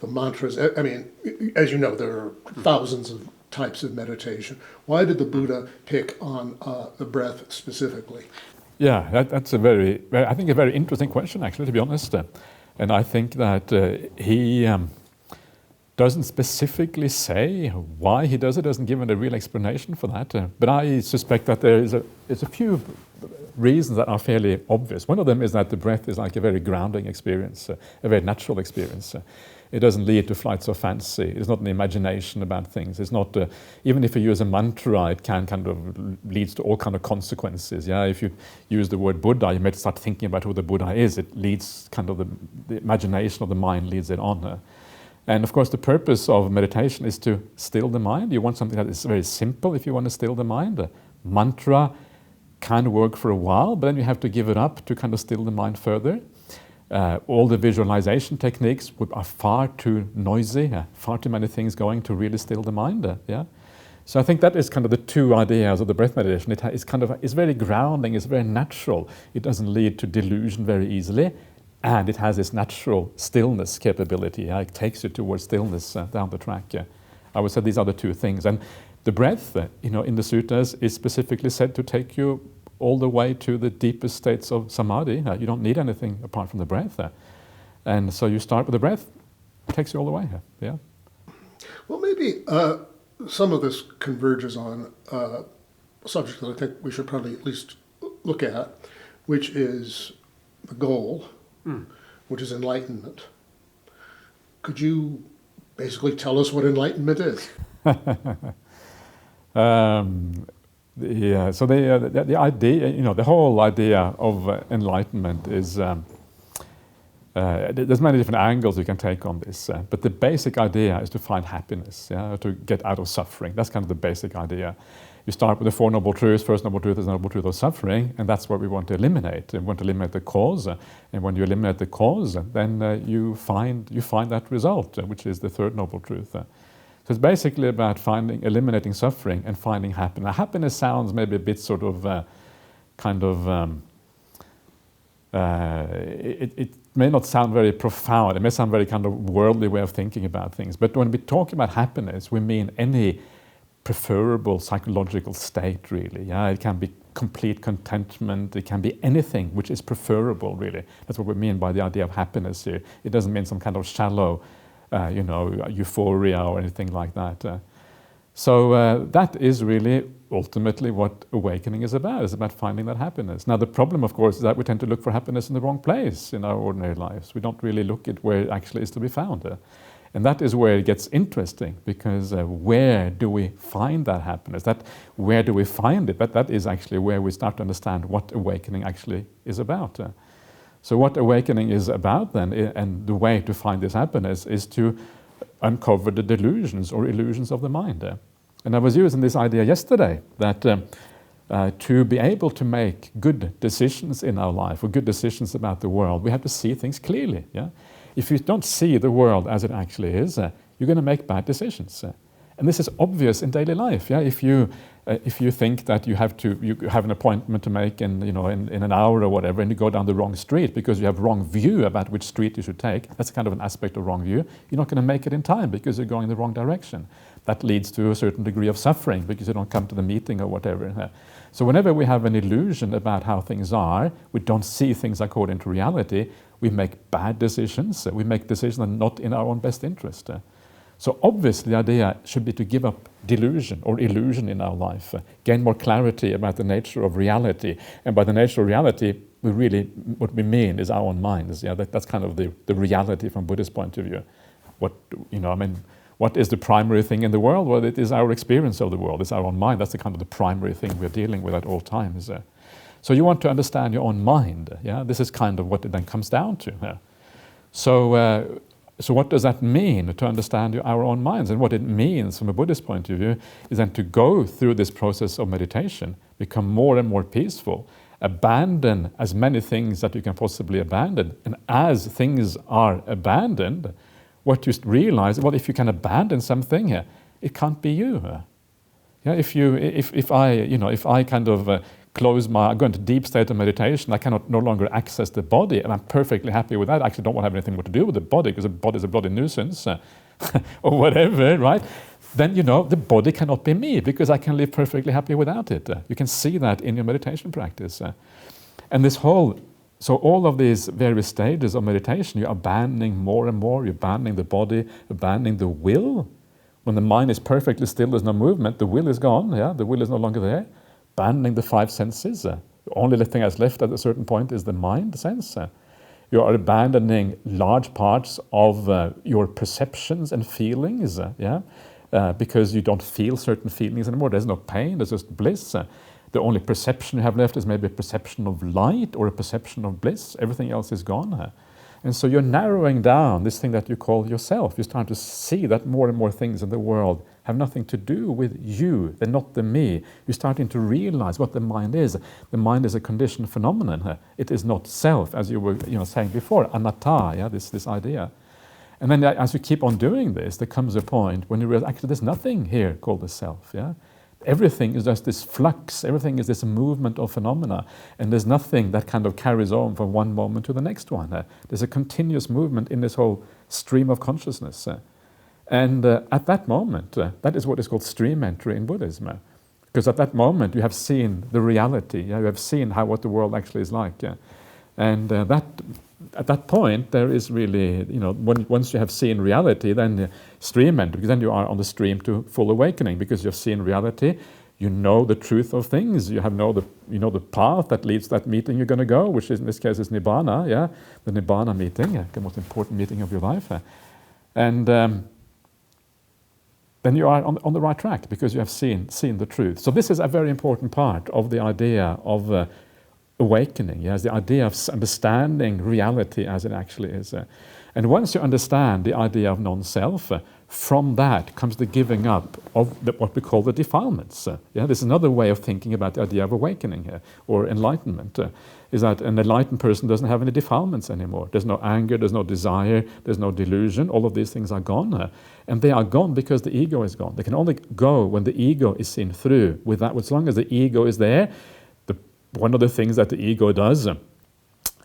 Speaker 1: the mantras? I mean, as you know, there are thousands of types of meditation. Why did the Buddha pick on the breath specifically?
Speaker 2: Yeah, that's a very interesting question, actually, to be honest. And I think that he doesn't specifically say why he does it, doesn't give a real explanation for that. But I suspect that there's a few reasons that are fairly obvious. One of them is that the breath is like a very grounding experience, a very natural experience. It doesn't lead to flights of fancy. It's not an imagination about things. It's not, even if you use a mantra, it can kind of leads to all kind of consequences. Yeah, if you use the word Buddha, you might start thinking about who the Buddha is. It leads kind of the imagination of the mind leads it on. And of course, the purpose of meditation is to still the mind. You want something that is very simple if you want to still the mind. Mantra can work for a while, but then you have to give it up to kind of still the mind further. All the visualization techniques are far too noisy, far too many things going to really still the mind. So I think that is kind of the two ideas of the breath meditation. It's very grounding, it's very natural. It doesn't lead to delusion very easily, and it has this natural stillness capability. It takes you towards stillness down the track. I would say these are the two things. And the breath, in the suttas, is specifically said to take you all the way to the deepest states of samadhi. You don't need anything apart from the breath. And so you start with the breath, it takes you all the way. Yeah.
Speaker 1: Well, maybe some of this converges on a subject that I think we should probably at least look at, which is the goal, which is enlightenment. Could you basically tell us what enlightenment is?
Speaker 2: So the idea, the whole idea of enlightenment is, there's many different angles you can take on this, but the basic idea is to find happiness, to get out of suffering. That's kind of the basic idea. You start with the Four Noble Truths. First Noble Truth is the Noble Truth of suffering, and that's what we want to eliminate. We want to eliminate the cause, and when you eliminate the cause, then you find that result, which is the Third Noble Truth. So it's basically about eliminating suffering and finding happiness. Now, happiness sounds maybe a bit sort of, it may not sound very profound. It may sound very kind of worldly way of thinking about things. But when we talk about happiness, we mean any preferable psychological state, really. Yeah, it can be complete contentment. It can be anything which is preferable, really. That's what we mean by the idea of happiness here. It doesn't mean some kind of shallow euphoria or anything like that. So that is really ultimately what awakening is about. It's about finding that happiness. Now the problem, of course, is that we tend to look for happiness in the wrong place in our ordinary lives. We don't really look at where it actually is to be found. And that is where it gets interesting, because where do we find that happiness? Where do we find it? That is actually where we start to understand what awakening actually is about. So what awakening is about then, and the way to find this happiness, is to uncover the delusions or illusions of the mind. And I was using this idea yesterday that to be able to make good decisions in our life or good decisions about the world, we have to see things clearly. Yeah? If you don't see the world as it actually is, you're going to make bad decisions. And this is obvious in daily life. Yeah? If you think that you have an appointment to make in an hour or whatever, and you go down the wrong street because you have wrong view about which street you should take, that's kind of an aspect of wrong view. You're not going to make it in time because you're going in the wrong direction. That leads to a certain degree of suffering because you don't come to the meeting or whatever. So whenever we have an illusion about how things are, we don't see things according to reality, we make bad decisions. We make decisions that are not in our own best interest. So obviously the idea should be to give up delusion or illusion in our life, gain more clarity about the nature of reality. And by the nature of reality, what we mean is our own minds. Yeah, that's kind of the reality from Buddhist point of view. What is the primary thing in the world? Well, it is our experience of the world. It's our own mind. That's the kind of the primary thing we're dealing with at all times. So you want to understand your own mind. Yeah, this is kind of what it then comes down to. Yeah? So what does that mean to understand our own minds? And what it means from a Buddhist point of view is then to go through this process of meditation, become more and more peaceful, abandon as many things that you can possibly abandon. And as things are abandoned, what you realize, well, if you can abandon something, it can't be you. Yeah, if I kind of go into deep state of meditation, I cannot no longer access the body, and I'm perfectly happy with that. I actually don't want to have anything more to do with the body because the body is a bloody nuisance or whatever, right? Then the body cannot be me because I can live perfectly happy without it. You can see that in your meditation practice. And so all of these various stages of meditation, you're abandoning more and more. You're abandoning the body, abandoning the will. When the mind is perfectly still, there's no movement, the will is gone. Yeah, the will is no longer there. Abandoning the five senses. The only thing that's left at a certain point is the mind sense. You are abandoning large parts of your perceptions and feelings. Because you don't feel certain feelings anymore. There's no pain. There's just bliss. The only perception you have left is maybe a perception of light or a perception of bliss. Everything else is gone. And so you're narrowing down this thing that you call yourself. You're starting to see that more and more things in the world have nothing to do with you. They're not the me. You're starting to realize what the mind is. The mind is a conditioned phenomenon. It is not self, as you were saying before, anatta, this idea. And then as you keep on doing this, there comes a point when you realize actually there's nothing here called the self. Yeah? Everything is just this flux, everything is this movement of phenomena, and there's nothing that kind of carries on from one moment to the next one. There's a continuous movement in this whole stream of consciousness. And at that moment, that is what is called stream entry in Buddhism. Because at that moment you have seen the reality, you have seen what the world actually is like. And at that point, there is really, once you have seen reality, then stream entry, because then you are on the stream to full awakening, because you've seen reality, you know the truth of things, you know the path that leads to that meeting you're going to go, which is, in this case is Nibbana, the Nibbana meeting, the most important meeting of your life. And then you are on the right track, because you have seen the truth. So this is a very important part of the idea of awakening, the idea of understanding reality as it actually is. And once you understand the idea of non-self, from that comes the giving up of what we call the defilements. This is another way of thinking about the idea of awakening or enlightenment, is that an enlightened person doesn't have any defilements anymore. There's no anger, there's no desire, there's no delusion. All of these things are gone. And they are gone because the ego is gone. They can only go when the ego is seen through. With that, as long as the ego is there, one of the things that the ego does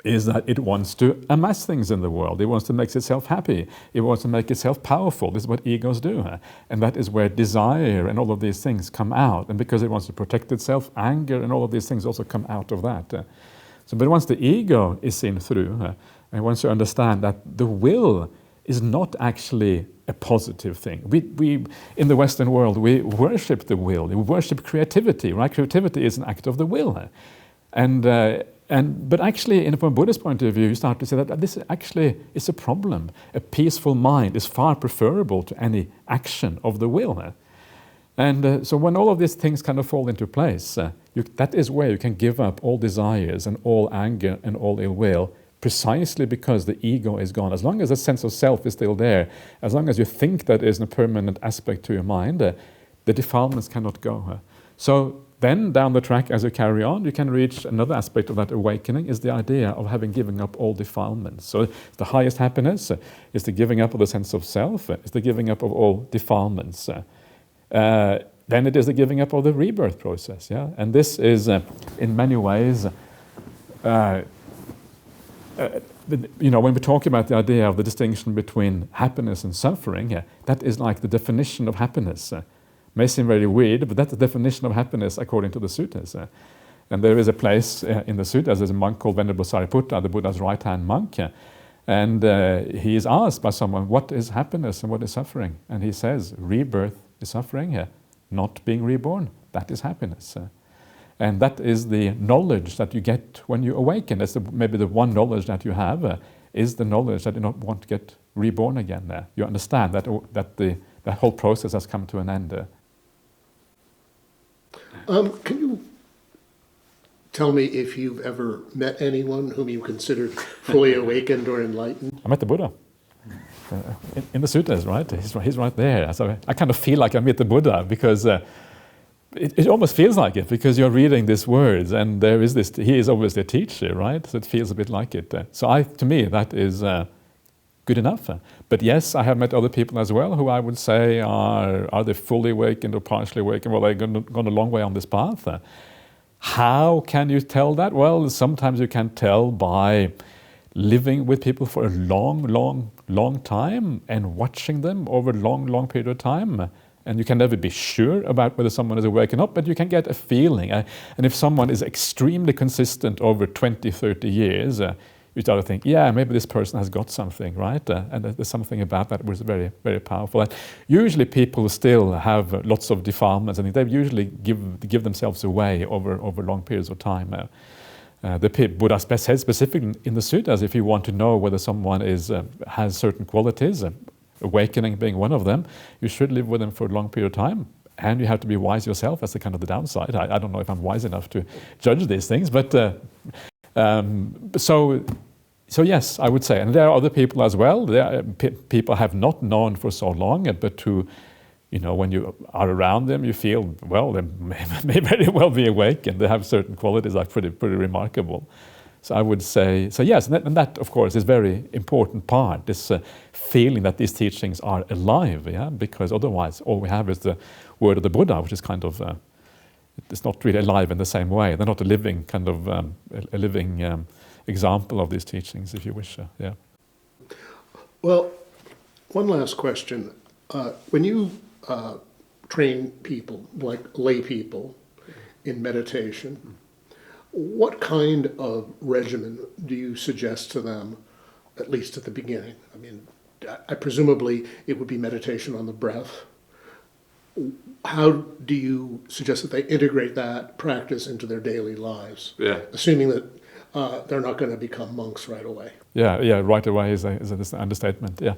Speaker 2: is that it wants to amass things in the world. It wants to make itself happy. It wants to make itself powerful. This is what egos do. And that is where desire and all of these things come out. And because it wants to protect itself, anger and all of these things also come out of that. But once the ego is seen through, and once you understand that the will is not actually a positive thing. We in the Western world, we worship the will. We worship creativity, right? Creativity is an act of the will. But actually, from a Buddhist point of view, you start to say that this actually is a problem. A peaceful mind is far preferable to any action of the will. So when all of these things kind of fall into place, that is where you can give up all desires and all anger and all ill will, precisely because the ego is gone. As long as a sense of self is still there, as long as you think that is a permanent aspect to your mind, the defilements cannot go. So Then down the track, as you carry on, you can reach another aspect of that awakening, is the idea of having given up all defilements. So the highest happiness is the giving up of the sense of self, is the giving up of all defilements. Then it is the giving up of the rebirth process. Yeah? And this is, in many ways, when we talk about the idea of the distinction between happiness and suffering, that is like the definition of happiness. May seem very weird, but that's the definition of happiness according to the suttas. And there is a place in the suttas, there's a monk called Venerable Sariputta, the Buddha's right-hand monk, and he is asked by someone, what is happiness and what is suffering? And he says, rebirth is suffering, not being reborn, that is happiness. And that is the knowledge that you get when you awaken. That's maybe the one knowledge that you have, is the knowledge that you don't want to get reborn again. You understand that that whole process has come to an end.
Speaker 1: Can you tell me if you've ever met anyone whom you considered fully awakened or enlightened?
Speaker 2: I met the Buddha. In the suttas, right? He's right there. So I kind of feel like I met the Buddha because it almost feels like it, because you're reading these words and there is this, he is obviously a teacher, right? So it feels a bit like it. So to me, that is good enough. But yes, I have met other people as well who I would say are they fully awakened or partially awakened? Well, they've gone a long way on this path. How can you tell that? Well, sometimes you can tell by living with people for a long time and watching them over a long period of time. And you can never be sure about whether someone is awake or not, but you can get a feeling. And if someone is extremely consistent over 20, 30 years, you start to think, yeah, maybe this person has got something, right? And there's something about that which is very, very powerful. And usually people still have lots of defilements, and they usually give themselves away over long periods of time. The Buddha said specifically in the suttas, if you want to know whether someone has certain qualities, awakening being one of them, you should live with them for a long period of time. And you have to be wise yourself. That's the kind of the downside. I don't know if I'm wise enough to judge these things, but so yes, I would say. And there are other people as well. People have not known for so long, but who, when you are around them, you feel, well, they may very well be awake, and they have certain qualities that are pretty remarkable. So I would say, so yes, and that of course is a very important part, this feeling that these teachings are alive, because otherwise all we have is the word of the Buddha, which is kind of, it's not really alive in the same way. They're not a living kind of, a living example of these teachings, if you wish, yeah.
Speaker 1: Well, one last question. When you train people, like lay people, in meditation, what kind of regimen do you suggest to them, at least at the beginning? I mean, presumably it would be meditation on the breath. How do you suggest that they integrate that practice into their daily lives? Yeah. Assuming that they're not going to become monks right away.
Speaker 2: Yeah, right away is an understatement. Yeah.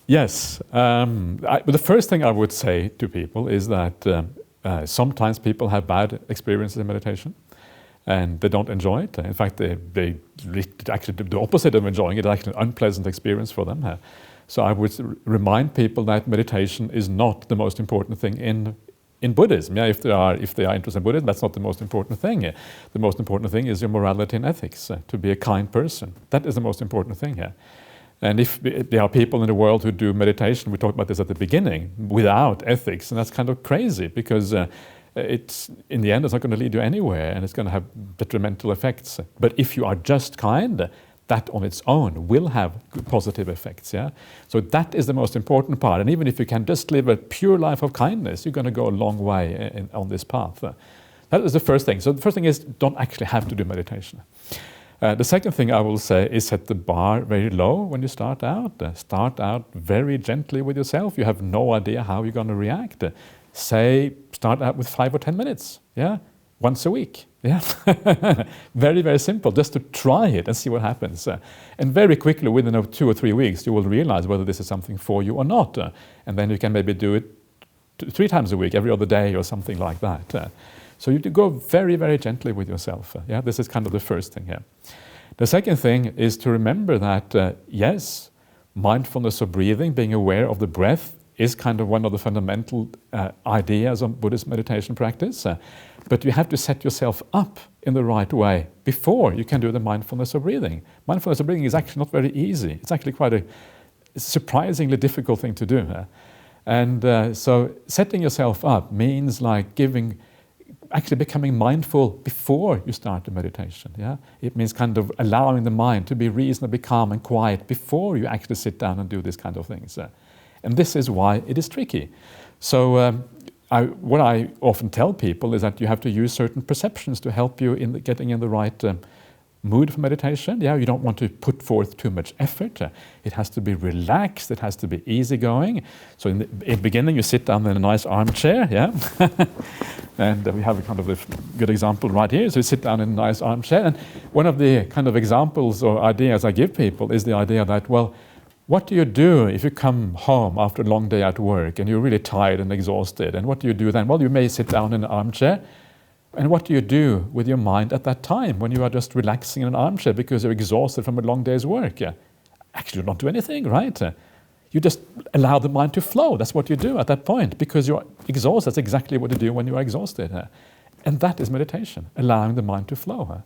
Speaker 2: Yes. But the first thing I would say to people is that sometimes people have bad experiences in meditation and they don't enjoy it. In fact, they actually do the opposite of enjoying it. It's actually an unpleasant experience for them. So I would remind people that meditation is not the most important thing in Buddhism. Yeah, if they are interested in Buddhism, that's not the most important thing. The most important thing is your morality and ethics, to be a kind person. That is the most important thing here. And if there are people in the world who do meditation, we talked about this at the beginning, without ethics, and that's kind of crazy, because it's in the end it's not going to lead you anywhere, and it's going to have detrimental effects. But if you are just kind, that on its own will have positive effects. Yeah. So that is the most important part. And even if you can just live a pure life of kindness, you're going to go a long way on this path. That is the first thing. So the first thing is, don't actually have to do meditation. The second thing I will say is set the bar very low when you start out. Start out very gently with yourself. You have no idea how you're going to react. Start out with 5 or 10 minutes, once a week. Very, very simple, just to try it and see what happens. And very quickly, within 2 or 3 weeks, you will realize whether this is something for you or not. And then you can maybe do it 3 times a week, every other day or something like that. So you go very, very gently with yourself. This is kind of the first thing here. The second thing is to remember that, yes, mindfulness of breathing, being aware of the breath, is kind of one of the fundamental ideas of Buddhist meditation practice. But you have to set yourself up in the right way before you can do the mindfulness of breathing. Mindfulness of breathing is actually not very easy. It's actually quite a surprisingly difficult thing to do. And so setting yourself up means like actually becoming mindful before you start the meditation. Yeah, it means kind of allowing the mind to be reasonably calm and quiet before you actually sit down and do these kind of things. And this is why it is tricky. So what I often tell people is that you have to use certain perceptions to help you in getting in the right mood for meditation. Yeah, you don't want to put forth too much effort. It has to be relaxed. It has to be easygoing. So in the beginning, you sit down in a nice armchair. Yeah, and we have a kind of a good example right here. So you sit down in a nice armchair, and one of the kind of examples or ideas I give people is the idea that, well, what do you do if you come home after a long day at work and you're really tired and exhausted? And what do you do then? Well, you may sit down in an armchair. And what do you do with your mind at that time when you are just relaxing in an armchair because you're exhausted from a long day's work? Actually, you don't do anything, right? You just allow the mind to flow. That's what you do at that point because you're exhausted. That's exactly what you do when you are exhausted. And that is meditation, allowing the mind to flow.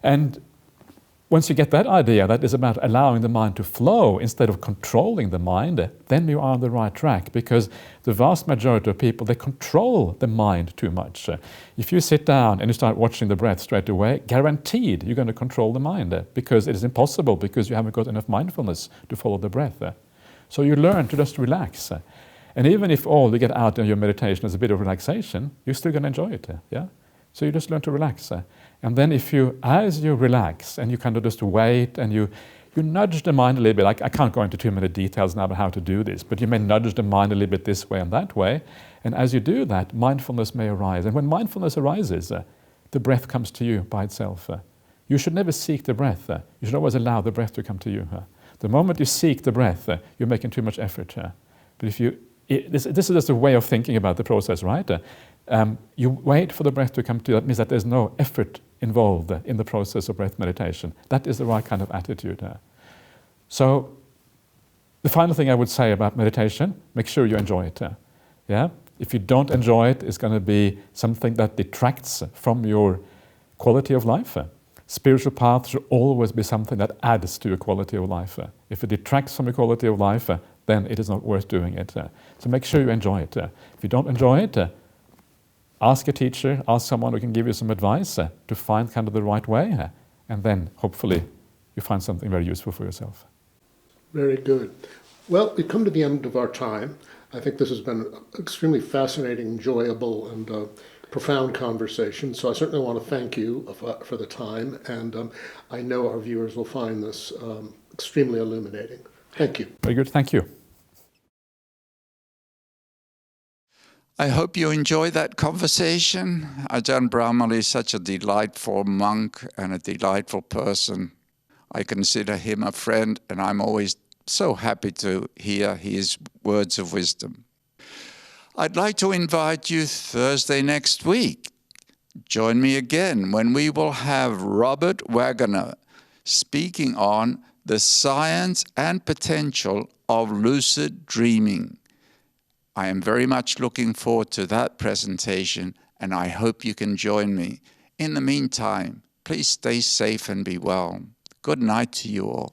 Speaker 2: And once you get that idea, that is about allowing the mind to flow instead of controlling the mind, then you are on the right track, because the vast majority of people, they control the mind too much. If you sit down and you start watching the breath straight away, guaranteed you're going to control the mind, because it is impossible, because you haven't got enough mindfulness to follow the breath. So you learn to just relax. And even if all you get out of your meditation is a bit of relaxation, you're still going to enjoy it. Yeah? So you just learn to relax. And then as you relax and you kind of just wait and you nudge the mind a little bit, I can't go into too many details now about how to do this, but you may nudge the mind a little bit this way and that way. And as you do that, mindfulness may arise. And when mindfulness arises, the breath comes to you by itself. You should never seek the breath. You should always allow the breath to come to you. The moment you seek the breath, you're making too much effort. But this is just a way of thinking about the process, right? You wait for the breath to come to you. That means that there's no effort involved in the process of breath meditation. That is the right kind of attitude. So the final thing I would say about meditation, make sure you enjoy it. Yeah? If you don't enjoy it, it's going to be something that detracts from your quality of life. Spiritual path should always be something that adds to your quality of life. If it detracts from your quality of life, then it is not worth doing it. So make sure you enjoy it. If you don't enjoy it, ask a teacher, ask someone who can give you some advice to find kind of the right way, and then hopefully you find something very useful for yourself.
Speaker 1: Very good. Well, we've come to the end of our time. I think this has been an extremely fascinating, enjoyable, and profound conversation. So I certainly want to thank you for the time, and I know our viewers will find this extremely illuminating. Thank you.
Speaker 2: Very good. Thank you.
Speaker 3: I hope you enjoyed that conversation. Ajahn Brahmāli is such a delightful monk and a delightful person. I consider him a friend, and I'm always so happy to hear his words of wisdom. I'd like to invite you Thursday next week. Join me again when we will have Robert Waggoner speaking on the science and potential of lucid dreaming. I am very much looking forward to that presentation, and I hope you can join me. In the meantime, please stay safe and be well. Good night to you all.